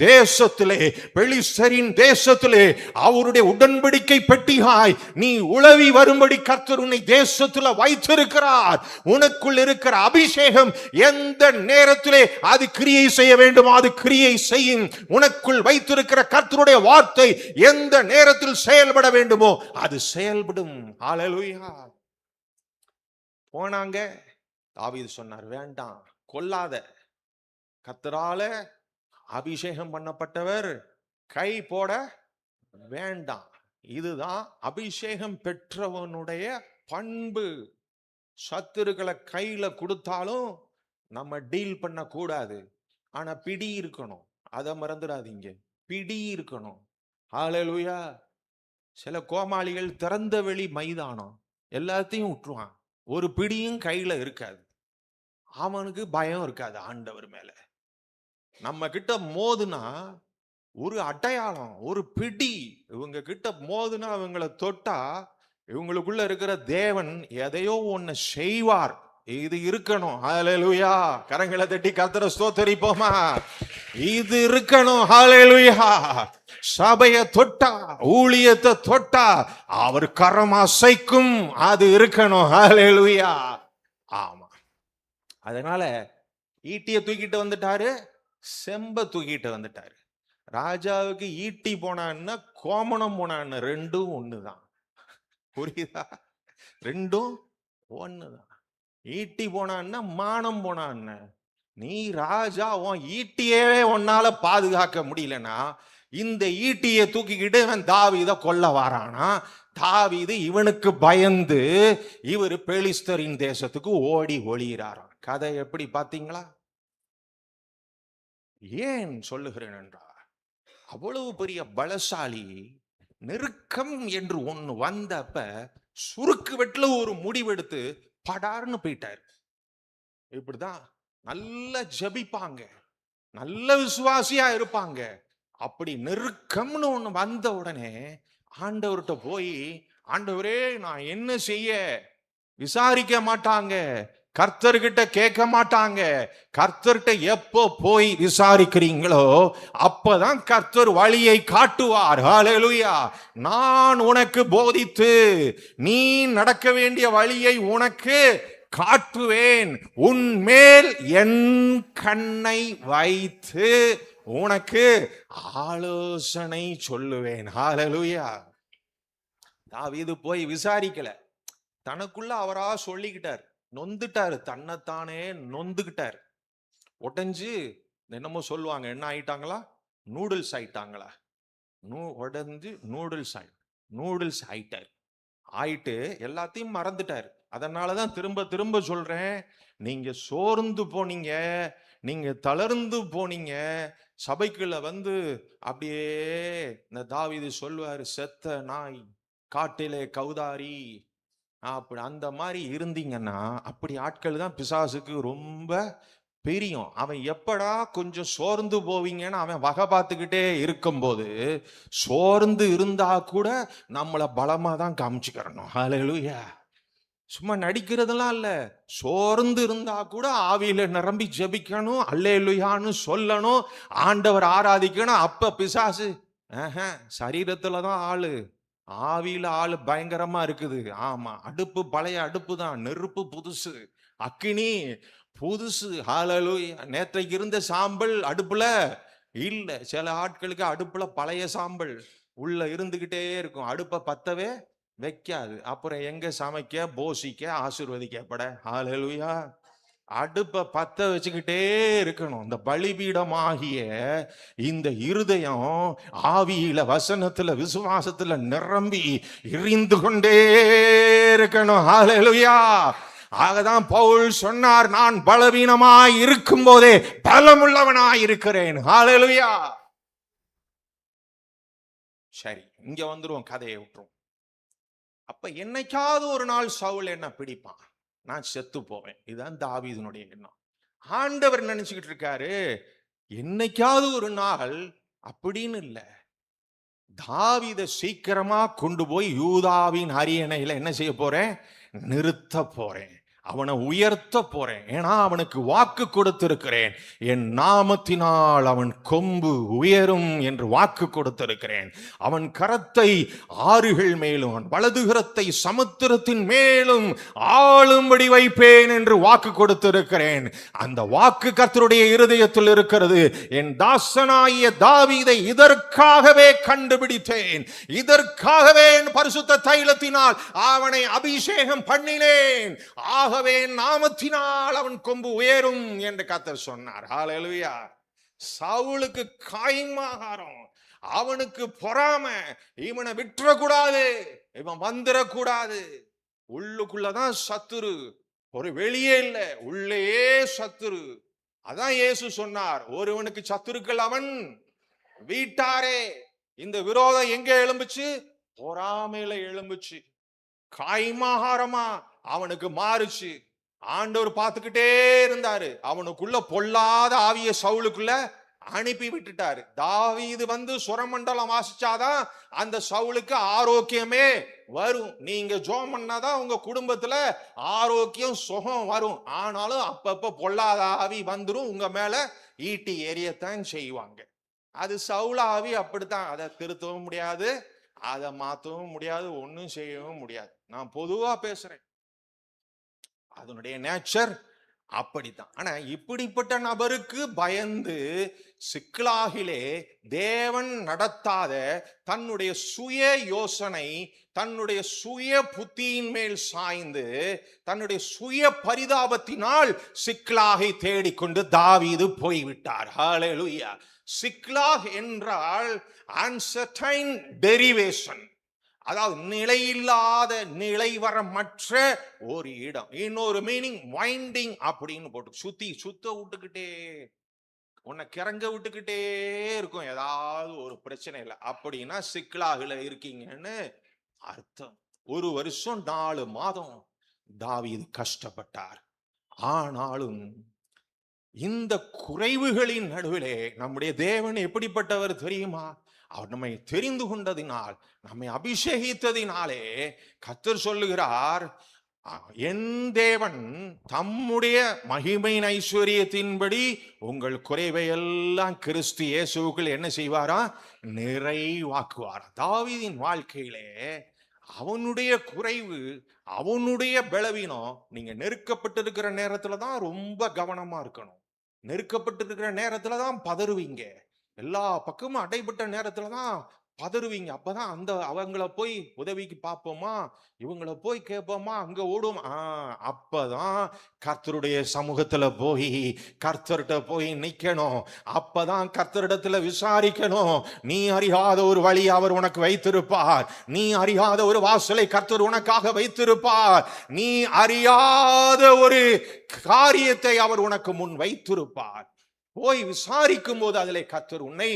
தேசத்திலே, பெலிஸ்தரின் தேசத்திலே அவருடைய உடன்படிக்கை பெட்டியாய் நீ உளவி வரும்படி கர்த்தர் உன்னை தேசத்துல வைத்திருக்கிறார். உனக்குள் இருக்கிற அபிஷேகம் எந்த நேரத்திலே அது கிரியை செய்ய வேண்டுமோ அது கிரியை செய்யும். உனக்குள் வைத்திருக்கிற கர்த்தருடைய வார்த்தை எந்த நேரத்தில் செயல்பட வேண்டுமோ அது செயல்படும். ஹல்லேலூயா. போனாங்க. தாவீது சொன்னார், வேண்டாம், கொல்லாத. கர்த்தரால அபிஷேகம் பண்ணப்பட்டவர் கை போட வேண்டாம். இதுதான் அபிஷேகம் பெற்றவனுடைய பண்பு. சத்துருக்களை கையில கொடுத்தாலும் நம்ம டீல் பண்ண கூடாது. ஆனா பிடி இருக்கணும், அதை மறந்துடாதீங்க. பிடி இருக்கணும். ஹல்லேலூயா. சில கோமாளிகள் திறந்த வெளி மைதானம் எல்லாத்தையும் விட்டுருவான், ஒரு பிடியும் கையில இருக்காது. அவனுக்கு பயம் இருக்காது ஆண்டவர் மேல. நம்ம கிட்ட மோதுனா ஒரு அடையாளம், ஒரு பிடி. இவங்க கிட்ட மோதுனா, இவங்களை தொட்டா இவங்களுக்குள்ள இருக்கிற தேவன் எதையோ ஒன்னு செய்வார். இது இருக்கணும். ஹல்லேலூயா. கரங்களை தட்டி கர்த்தரை ஸ்தோத்திரிப்போமா. இது இருக்கணும். ஹல்லேலூயா. சபையை தொட்டா, ஊழியத்தை தொட்டா அவர் கரம் அசைக்கும். அது இருக்கணும். ஹல்லேலூயா. ஆமா. அதனால ஈட்டியை தூக்கிட்டு வந்துட்டாரு, செம்ப தூக்கிட்டு வந்துட்டாரு. ராஜாவுக்கு ஈட்டி போனான்னா கோமணம் போனான்னு ரெண்டும் ஒண்ணுதான். புரியுதா? ரெண்டும் ஒண்ணுதான். ஈட்டி போனான்னா மானம் போனான்னு. நீ ராஜா, உன் ஈட்டியே உன்னால பாதுகாக்க முடியலனா இந்த ஈட்டியை தூக்கிக்கிட்டு இவன் தாவீதை கொல்ல வாரானா. தாவீது இவனுக்கு பயந்து இவர் பெலிஸ்தரின் தேசத்துக்கு ஓடி ஒளியிறாராம். கதை எப்படி பாத்தீங்களா? ஏன் சொல்லுகிறேன் என்றால், அவ்வளவு பெரிய பலசாலி நெருக்கம் என்று ஒண்ணு வந்தப்ப சுருக்கு வெட்டில ஒரு முடிவெடுத்து படார்னு போயிட்டாரு. இப்படிதான் நல்லா ஜபிப்பாங்க, நல்ல விசுவாசியா இருப்பாங்க. அப்படி நெருக்கம்னு ஒண்ணு வந்த உடனே ஆண்டவர்கிட்ட போய், ஆண்டவரே நான் என்ன செய்ய, விசாரிக்க மாட்டாங்க, கர்த்தர்கிட்ட கேட்க மாட்டாங்க. கர்த்தர்கிட்ட எப்போ போய் விசாரிக்கிறீங்களோ அப்பதான் கர்த்தர் வழியை காட்டுவார். ஹல்லேலூயா. நான் உனக்கு போதித்து நீ நடக்க வேண்டிய வழியை உனக்கு காட்டுவேன். உன்மேல் என் கண்ணை வைத்து உனக்கு ஆலோசனை சொல்லுவேன். ஹல்லேலூயா. தாவீது போய் விசாரிக்கல, தனக்குள்ள அவரா சொல்லிக்கிட்டார். நொந்துட்டாரு, தன்னைத்தானே நொந்துக்கிட்டார். உடஞ்சு என்னமோ சொல்லுவாங்க, என்ன ஆயிட்டாங்களா, நூடுல்ஸ் ஆயிட்டாங்களா, உடஞ்சு நூடுல்ஸ் ஆயிட்டார். ஆயிட்டு எல்லாத்தையும் மறந்துட்டார். அதனாலதான் திரும்ப திரும்ப சொல்றேன், நீங்க சோர்ந்து போனீங்க, நீங்க தளர்ந்து போனீங்க, சபைக்குள்ள வந்து அப்படியே இந்த தாவீது சொல்லுவாரு, செத்த நாய் காட்டிலே கௌதாரி, அப்படி அந்த மாதிரி இருந்தீங்கன்னா, அப்படி ஆட்கள் தான் பிசாசுக்கு ரொம்ப பிரியம். அவன் எப்படா கொஞ்சம் சோர்ந்து போவீங்கன்னு அவன் வகை பார்த்துக்கிட்டே இருக்கும்போது, சோர்ந்து இருந்தா கூட நம்மளை பலமா தான் காமிச்சுக்கிறணும். ஹல்லேலூயா. சும்மா நடிக்கிறதெல்லாம் இல்ல. சோர்ந்து இருந்தா கூட ஆவியில நிரம்பி ஜெபிக்கணும், அல்லேலூயான்னு சொல்லணும், ஆண்டவர் ஆராதிக்கணும். அப்ப பிசாசு சரீரத்துலதான் ஆளு, ஆவியில ஆளு பயங்கரமா இருக்குது. ஆமா, அடுப்பு பழைய அடுப்பு தான், நெருப்பு புதுசு, அக்கினி புதுசு. ஹல்லேலூயா. நேற்றைக்கு இருந்த சாம்பல் அடுப்புல இல்ல. சில ஆட்களுக்கு அடுப்புல பழைய சாம்பல் உள்ள இருந்துகிட்டே இருக்கும், அடுப்பை பத்தவே வைக்காது. அப்புறம் எங்க சமைக்க, போசிக்க, ஆசீர்வதிக்கப்பட. ஹல்லேலூயா. அடுப்பை பத்த வச்சுக்கிட்டே இருக்கணும். இந்த பலிபீடமாகிய இந்த இருதயம் ஆவியில, வசனத்துல, விசுவாசத்துல நிரம்பி எரிந்து கொண்டே இருக்கணும். ஹல்லேலூயா. ஆகதான் பவுல் சொன்னார், நான் பலவீனமாய் இருக்கும் போதே பலமுள்ளவனாய் இருக்கிறேன். ஹல்லேலூயா. சரி, இங்க வந்துருவோம், கதையை விட்டுரும். அப்ப என்னைக்காவது ஒரு நாள் சவுல் என்ன பிடிப்பான், நான் செத்து போவேன். இதுதான் தாவீதுனுடைய எண்ணம். ஆண்டவர் நினைச்சுக்கிட்டு இருக்காரு, என்னைக்காவது ஒரு நாள் அப்படின்னு இல்ல, தாவீதை சீக்கிரமா கொண்டு போய் யூதாவின் அரியணையில என்ன செய்ய போறேன்? நிறுத்த போறேன். அவனை உயர்த்த போறேன். ஏன்னா அவனுக்கு வாக்கு கொடுத்திருக்கிறேன். என் நாமத்தினால் அவன் கொம்பு உயரும் என்று வாக்கு கொடுத்திருக்கிறேன். அவன் கரத்தை ஆறுகள் மேலும் அவன் வலது கரத்தை சமுத்திரத்தின் மேலும் ஆளும்படி வைப்பேன் என்று வாக்கு கொடுத்திருக்கிறேன். அந்த வாக்கு கர்த்தருடைய இருதயத்தில் இருக்கிறது. என் தாசனாகிய தாவீதை இதற்காகவே கண்டுபிடித்தேன். இதற்காகவே என் பரிசுத்த தைலத்தினால் அவனை அபிஷேகம் பண்ணினேன். ஆகவே நாமத்தினால் அவன் கொம்பு உயரும் என்று கர்த்தர் சொன்னார். ஹல்லேலூயா. சவுலுக்கு காய்மாகாரம், அவனுக்கு பொறாமை, இவனை விட்டுறக்கூடாது, இவன் வந்துடக்கூடாது. உள்ளுக்குள்ளதான் சத்துரு, ஒரு வெளியே இல்லை, உள்ளேயே சத்துரு. அதான் இயேசு சொன்னார், ஒருவனுக்கு சத்துருக்கள் அவன் வீட்டாரே. இந்த விரோதம் எங்க எழும்புச்சு? பொறாமையில எழும்புச்சு. காய்மாகாரமா அவனுக்கு மாறுச்சு. ஆண்டவர் பார்த்துக்கிட்டே இருந்தாரு. அவனுக்குள்ள பொல்லாத ஆவிய சவுலுக்குள்ள அனுப்பி விட்டுட்டாரு. தாவீது வந்து சுரமண்டலம் வாசிச்சாதான் அந்த சவுலுக்கு ஆரோக்கியமே வரும். நீங்க ஜெபம் பண்ணாதான் உங்க குடும்பத்துல ஆரோக்கியம் சுகம் வரும். ஆனாலும் அப்பப்ப பொல்லாத ஆவி வந்துரும், உங்க மேல ஈட்டி எரியத்தான் செய்வாங்க. அது சவுல ஆவி அப்படித்தான். அதை திருத்தவும் முடியாது, அதை மாற்றவும் முடியாது, ஒன்றும் செய்யவும் முடியாது. நான் பொதுவா பேசுறேன், அதனுடைய நேச்சர் அப்படித்தான். ஆனா இப்படிப்பட்ட நபருக்கு பயந்து சிக்லாகிலே தேவன் நடத்தாத தன்னுடைய சுய யோசனை, தன்னுடைய சுய புத்தியின் மேல் சாய்ந்து தன்னுடைய சுய பரிதாபத்தினால் சிக்லாகை தேடிக்கொண்டு தாவீது போய்விட்டார். ஹல்லேலூயா. சிக்லாக் என்றால் அன்சர்டைன் டெரிவேஷன், அதாவது நிலையில்லாத, நிலைவரமற்ற ஒரு இடம். இன்னொரு மீனிங் வைண்டிங் அப்படின்னு போட்டு சுத்த விட்டுக்கிட்டே, உன்னை கிறங்க விட்டுக்கிட்டே இருக்கும் ஏதாவது ஒரு பிரச்சனை இல்லை அப்படின்னா சிக்லாகில இருக்கீங்கன்னு அர்த்தம். 1 வருஷம் 4 மாதம் தாவீது கஷ்டப்பட்டார். ஆனாலும் இந்த குறைவுகளின் நடுவிலே நம்முடைய தேவன் எப்படிப்பட்டவர் தெரியுமா? அவர் நம்மை தெரிந்து கொண்டதினால், நம்மை அபிஷேகித்ததினாலே கர்த்தர் சொல்லுகிறார், என் தேவன் தம்முடைய மகிமையின் ஐஸ்வரியத்தின்படி உங்கள் குறைவை எல்லாம் கிறிஸ்து இயேசுவுக்குள் என்ன செய்வாரா? நிறைவாக்குவாரா. தாவீதின் வாழ்க்கையிலே அவனுடைய குறைவு, அவனுடைய பலவீனம், நீங்க நெருக்கப்பட்டிருக்கிற நேரத்துல தான் ரொம்ப கவனமா இருக்கணும். நெருக்கப்பட்டிருக்கிற நேரத்துல தான் பதறுவீங்க. எல்லா பக்கமும் அடைபட்ட நேரத்துல தான் பதறுவீங்க. அப்பதான் அந்த அவங்கள போய் உதவிக்கு பார்ப்போமா, இவங்கள போய் கேட்போமா, அங்க ஓடும். அப்பதான் கர்த்தருடைய சமூகத்துல போய் கர்த்தர்கிட்ட போய் நிக்கணும். அப்பதான் கர்த்தரிடத்துல விசாரிக்கணும். நீ அறியாத ஒரு வழி அவர் உனக்கு வைத்திருப்பார். நீ அறியாத ஒரு வாசலை கர்த்தர் உனக்காக வைத்திருப்பார். நீ அறியாத ஒரு காரியத்தை அவர் உனக்கு முன் வைத்திருப்பார். போய் விசாரிக்கும் போது அதிலே கர்த்தர் உன்னை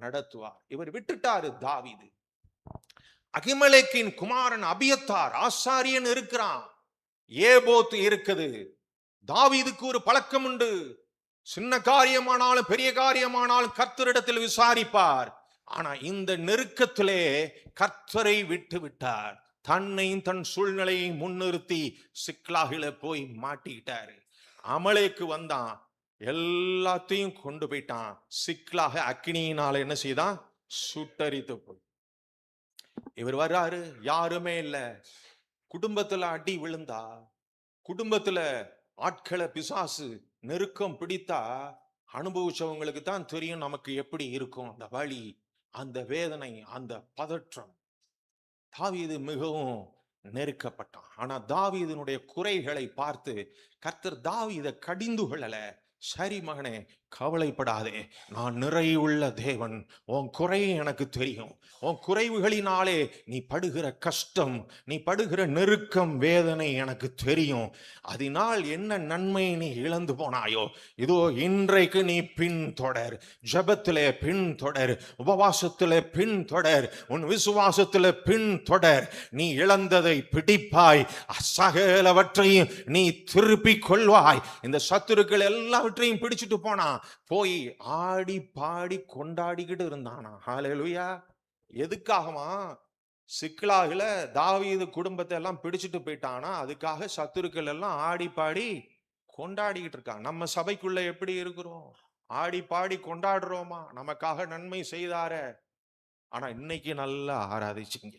நடத்துவார். இவர் விட்டுட்டாரு தாவீது. அகிமலேக்கின் குமாரன் அபியத்தார் ஆசாரியன் இருக்கிறான், ஏபோத் இருக்குது. தாவீதுக்கு ஒரு பழக்கம் உண்டு, சின்ன காரியமானாலும் பெரிய காரியமானாலும் கர்த்தரிடத்தில் விசாரிப்பார். ஆனா இந்த நெருக்கத்திலே கர்த்தரை விட்டு விட்டார். தன்னையும் தன் சூழ்நிலையை முன்னிறுத்தி சிக்லாகில போய் மாட்டிக்கிட்டாரு. அமலேக்கு வந்தான், எல்லாத்தையும் கொண்டு போயிட்டான். சிக்லாக அக்கினியினால என்ன செய்தான்? சுட்டரித்து போய். இவர் வர்றாரு, யாருமே இல்ல. குடும்பத்துல அடி விழுந்தா, குடும்பத்துல ஆட்களை பிசாசு நெருக்கம் பிடித்தா அனுபவிச்சவங்களுக்கு தான் தெரியும் நமக்கு எப்படி இருக்கும் அந்த வலி, அந்த வேதனை, அந்த பதற்றம். தாவீது மிகவும் நெருக்கப்பட்டான். ஆனா தாவீதினுடைய குறைகளை பார்த்து கர்த்தர் தாவீதை கடிந்து கொள்ளல. சரி மகனே, கவலைப்படாதே, நான் நிறைவுள்ள தேவன். உன் குறை எனக்கு தெரியும். உன் குறைவுகளினாலே நீ படுகிற கஷ்டம், நீ படுகிற நெருக்கம், வேதனை எனக்கு தெரியும். அதனால் என்ன நன்மை நீ இழந்து போனாயோ, இதோ இன்றைக்கு நீ பின்தொடர். ஜெபத்திலே பின்தொடர், உபவாசத்திலே பின்தொடர், உன் விசுவாசத்திலே பின்தொடர். நீ இழந்ததை பிடிப்பாய், சகலவற்றையும் நீ திருப்பிக் கொள்வாய். இந்த சத்துருக்கள் எல்லாவற்றையும் பிடிச்சிட்டு போனா போய் ஆடி பாடி கொண்டாடிக்கிட்டு இருந்தானா. ஹல்லேலூயா. எதுக்காகமா? சிக்லாகுல தாவீது குடும்பத்தை எல்லாம் பிடிச்சிட்டு போயிட்டானா, அதுக்காக சத்துருக்கள் எல்லாம் ஆடி பாடி கொண்டாடிக்கிட்டு இருக்காங்க. நம்ம சபைக்குள்ள எப்படி இருக்கிறோம்? ஆடி பாடி கொண்டாடுறோமா? நமக்காக நன்மை செய்தாரே. ஆனா இன்னைக்கு நல்லா ஆராதிச்சுங்க.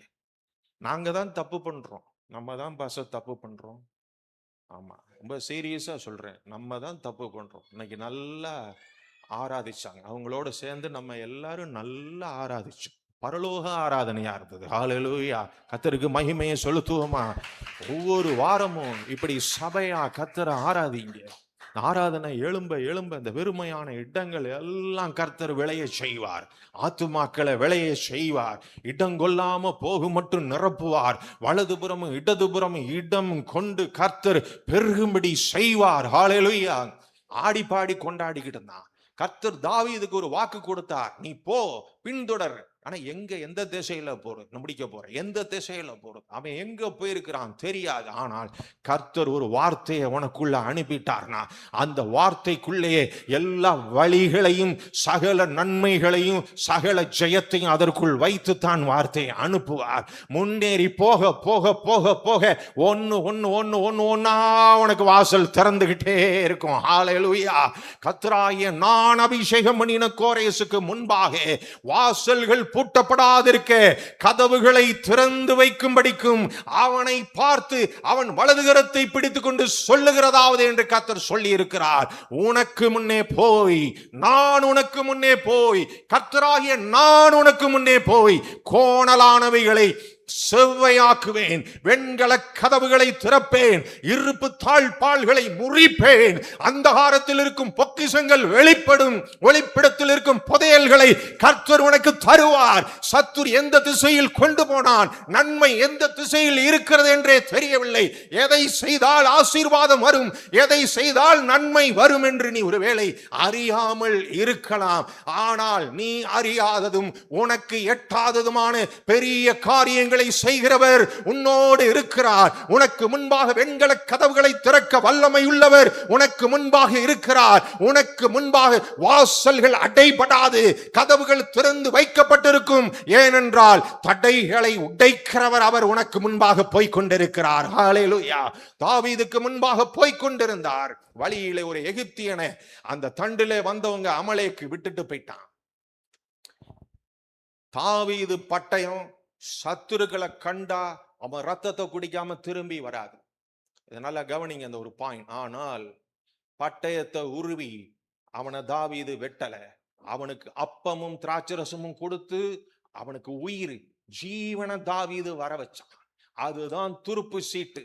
நாங்க தான் தப்பு பண்றோம். நம்ம தான் தப்பு பண்றோம். ஆமா, ரொம்ப சீரியஸா சொல்றேன். நம்ம தான் தப்பு பண்றோம். இன்னைக்கு நல்லா ஆராதிச்சாங்க. அவங்களோட சேர்ந்து நம்ம எல்லாரும் நல்லா ஆராதிச்சோம். பரலோக ஆராதனையா இருந்தது. ஹalleluya. கர்த்தருக்கு மகிமையை செலுத்துவோமா? ஒவ்வொரு வாரமும் இப்படி சபையா கர்த்தரை ஆராதிங்க. ஆராதனை எழும்ப எழும்ப இந்த வெறுமையான இடங்கள் எல்லாம் கர்த்தர் விளைய செய்வார். ஆத்துமாக்களை விளைய செய்வார். இடம் கொள்ளாம போகும் மட்டும் நிரப்புவார். வலதுபுறமும் இடதுபுறமும் இடம் கொண்டு கர்த்தர் பெருகும்படி செய்வார். ஹalleluya. ஆடி பாடி கொண்டாடிக்கிட்டு இருந்தான். கர்த்தர் தாவீதுக்கு ஒரு வாக்கு கொடுத்தார், நீ போ, பின்தொடர். ஆனா எந்த திசையில போறது, முடிக்க போற எந்த திசையில போறது, அவன் எங்க போயிருக்கிறான் தெரியாது. ஆனால் கர்த்தர் ஒரு வார்த்தையை உனக்குள்ள அனுப்பிட்டார்னா அந்த வார்த்தைக்குள்ளேயே எல்லா வழிகளையும் சகல நன்மைகளையும் சகல ஜெயத்தையும் அதற்குள் வைத்து தான் வார்த்தையை அனுப்புவார். முன்னேறி போக போக போக போக ஒன்னா உனக்கு வாசல் திறந்துகிட்டே இருக்கும். ஹalleluya. கர்த்தராகிய நான் அபிஷேகம் பண்ணின கோரேசுக்கு முன்பாக வாசல்கள் பூட்டப்படாதிருக்க கதவுகளை திறந்து வைக்கும்படிக்கும் அவனை பார்த்து அவன் வலதுகரத்தை பிடித்துக் கொண்டு சொல்லுகிறதாவது என்று கர்த்தர் சொல்லி இருக்கிறார். உனக்கு முன்னே போய், நான் உனக்கு முன்னே போய், கர்த்தராகிய நான் உனக்கு முன்னே போய் கோணலானவைகளை செவ்வையாக்குவேன், வெண்கல கதவுகளை திறப்பேன், இருப்பு தாழ்பால்களை முறிப்பேன், அந்தகாரத்தில் இருக்கும் பொக்கிஷங்கள் வெளிப்படும், ஒளிப்பிடத்தில் இருக்கும் புதையல்களை கர்த்தர் உனக்கு தருவார். சத்துரு எந்த திசையில் கொண்டு போனான், நன்மை எந்த திசையில் இருக்கிறது என்றே தெரியவில்லை. எதை செய்தால் ஆசீர்வாதம் வரும், எதை செய்தால் நன்மை வரும் என்று நீ ஒருவேளை அறியாமல் இருக்கலாம். ஆனால் நீ அறியாததும் உனக்கு எட்டாததுமான பெரிய காரியங்கள் செய்கிறவர் உன்னோடு இருக்கிறார். உனக்கு முன்பாக வெண்கல கதவுகளை திறக்க வல்லமை உள்ளவர் உனக்கு முன்பாக இருக்கிறார். உனக்கு முன்பாக வாசல்கள் அடைபடாது, கதவுகள் திறந்து வைக்கப்பட்டிருக்கும். ஏனென்றால் தடைகளை உடைக்கிறவர் அவர் உனக்கு முன்பாக போய்க் கொண்டிருக்கிறார். ஹalleluya. தாவீதுக்கு முன்பாக போய்க் கொண்டிருந்தார். வழியிலே ஒரு எகிப்தியனை அந்த தண்டிலே வந்தவங்க அமலேக்கு விட்டுட்டு போயிட்டான். தாவீது பட்டயம் சத்துருக்களை கண்டா அவன் ரத்தத்தை குடிக்காம திரும்பி வராது. இதனால கவனிங்க அந்த ஒரு பாயிண்ட். ஆனால் பட்டயத்தை உருவி அவனை தாவீது வெட்டல. அவனுக்கு அப்பமும் திராட்சரசமும் கொடுத்து அவனுக்கு உயிர் ஜீவனை தாவீது வர வச்சான். அதுதான் துருப்பு சீட்டு.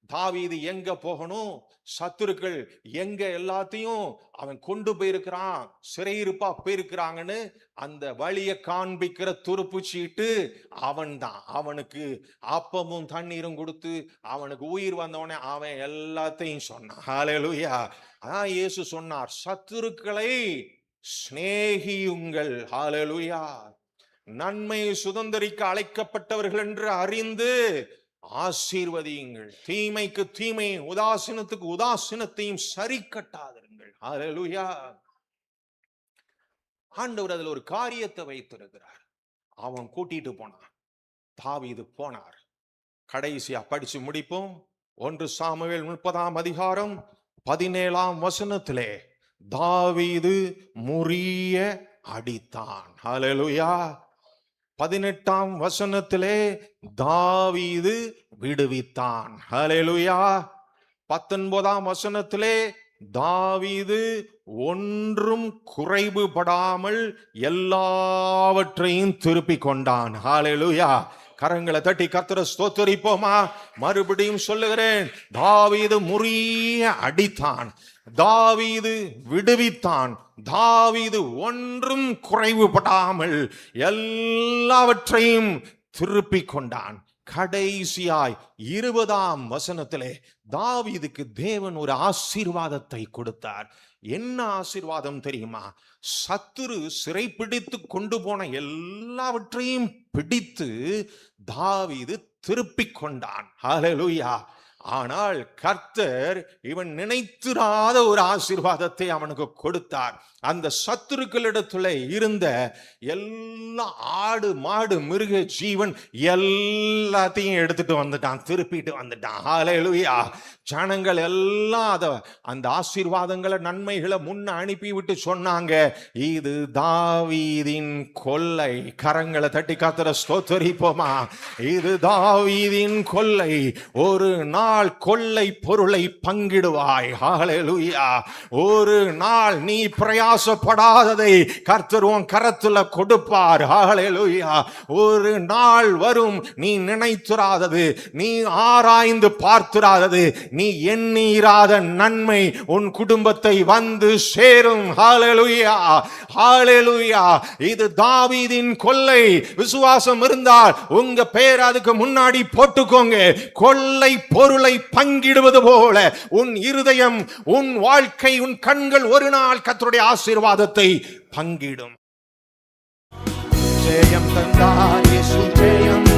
தாவீது எங்க போகணும், சத்துருக்கள் எங்க எல்லாத்தையும் அவன் கொண்டு போயிருக்கிறான், சிறையிருப்பா போயிருக்கிறாங்கன்னு அந்த வழியை காண்பிக்கிற துருப்பு சீட்டு அவன் தான். அவனுக்கு அப்பமும் தண்ணீரும் கொடுத்து அவனுக்கு உயிர் வந்தவனே அவன் எல்லாத்தையும் சொன்னான். ஹalleluya. அதான் இயேசு சொன்னார், சத்துருக்களை சிநேகியுங்கள். ஹalleluya. நன்மையை சுதந்தரிக்க அழைக்கப்பட்டவர்கள் என்று அறிந்து ஆசீர்வதியுங்கள். தீமைக்கு தீமையும் உதாசீனத்துக்கு உதாசீனத்தையும் சரி கட்டாதிருங்கள். ஹalleluya. ஆண்டவர் அதுல ஒரு காரியத்தை வைத்திருக்கிறார். அவன் கூட்டிட்டு போனான், தாவீது போனார். கடைசியா படிச்சு முடிப்போம். 1 சாமுவேல் 30ஆம் அதிகாரம் 17ஆம் வசனத்திலே தாவீது முறிய அடித்தான். ஹalleluya. 18ஆம் வசனத்திலே தாவீது விடுவித்தான். ஹalleluya. 19ஆம் வசனத்திலே தாவீது ஒன்றும் குறைவுபடாமல் எல்லாவற்றையும் திருப்பி கொண்டான். ஹalleluya. கரங்களை தட்டி கர்த்தரை ஸ்தோத்திரிப்போமா? மறுபடியும் சொல்லுகிறேன், தாவீது முறிய அடித்தான், தாவீது விடுவித்தான், தாவீது ஒன்றும் குறைவுபடாமல் எல்லாவற்றையும் திருப்பி கொண்டான். கடைசியாய் 20ஆம் வசனத்திலே தாவீதுக்கு தேவன் ஒரு ஆசீர்வாதத்தை கொடுத்தார். என்ன ஆசீர்வாதம் தெரியுமா? சத்துரு சிறைப்பிடித்து கொண்டு போன எல்லாவற்றையும் பிடித்து தாவீது திருப்பி கொண்டான். ஹalleluya. ஆனால் கர்த்தர் இவன் நினைத்திராத ஒரு ஆசீர்வாதத்தை அவனுக்கு கொடுத்தார். அந்த சத்துருக்களிடத்துல இருந்த எல்லா ஆடு மாடு மிருக ஜீவன் எல்லாத்தையும் எடுத்துட்டு வந்துட்டான், திருப்பிட்டு வந்துட்டான். ஹல்லேலூயா. ஜனங்கள் எல்லாம் அந்த ஆசீர்வாதங்களை நன்மைகளை முன்ன அனுப்பி விட்டு சொன்னாங்க, இது தாவீதின் கொல்லை. கரங்களை தட்டி கர்த்தரை ஸ்தோத்திரிப்போமா. இது தாவீதின் கொல்லை. ஒரு நாள் கொள்ளை பொருளை பங்கிடுவாய். ஹல்லேலூயா. ஒரு நாள் நீ பிரயாசப்படாததை கர்த்தர் உன் கரத்துல கொடுப்பார். ஹல்லேலூயா. ஒரு நாள் வரும், நீ நினைத்துராதது, நீ ஆராய்ந்து பார்த்துராதது, நீ எண்ணீராத நன்மை உன் குடும்பத்தை வந்து சேரும். ஹல்லேலூயா. ஹல்லேலூயா. இது தாவீதின் கொல்லை. விசுவாசம் இருந்தால் உங்க பேர் அதுக்கு முன்னாடி போட்டுக்கோங்க. கொள்ளை பொருளை பங்கிடுவது போல உன் இருதயம், உன் வாழ்க்கை, உன் கண்கள் ஒரு நாள் கர்த்தருடைய ஆசீர்வாதத்தை பங்கிடும். ஜெயம் தந்தார் இயேசு, ஜெயம்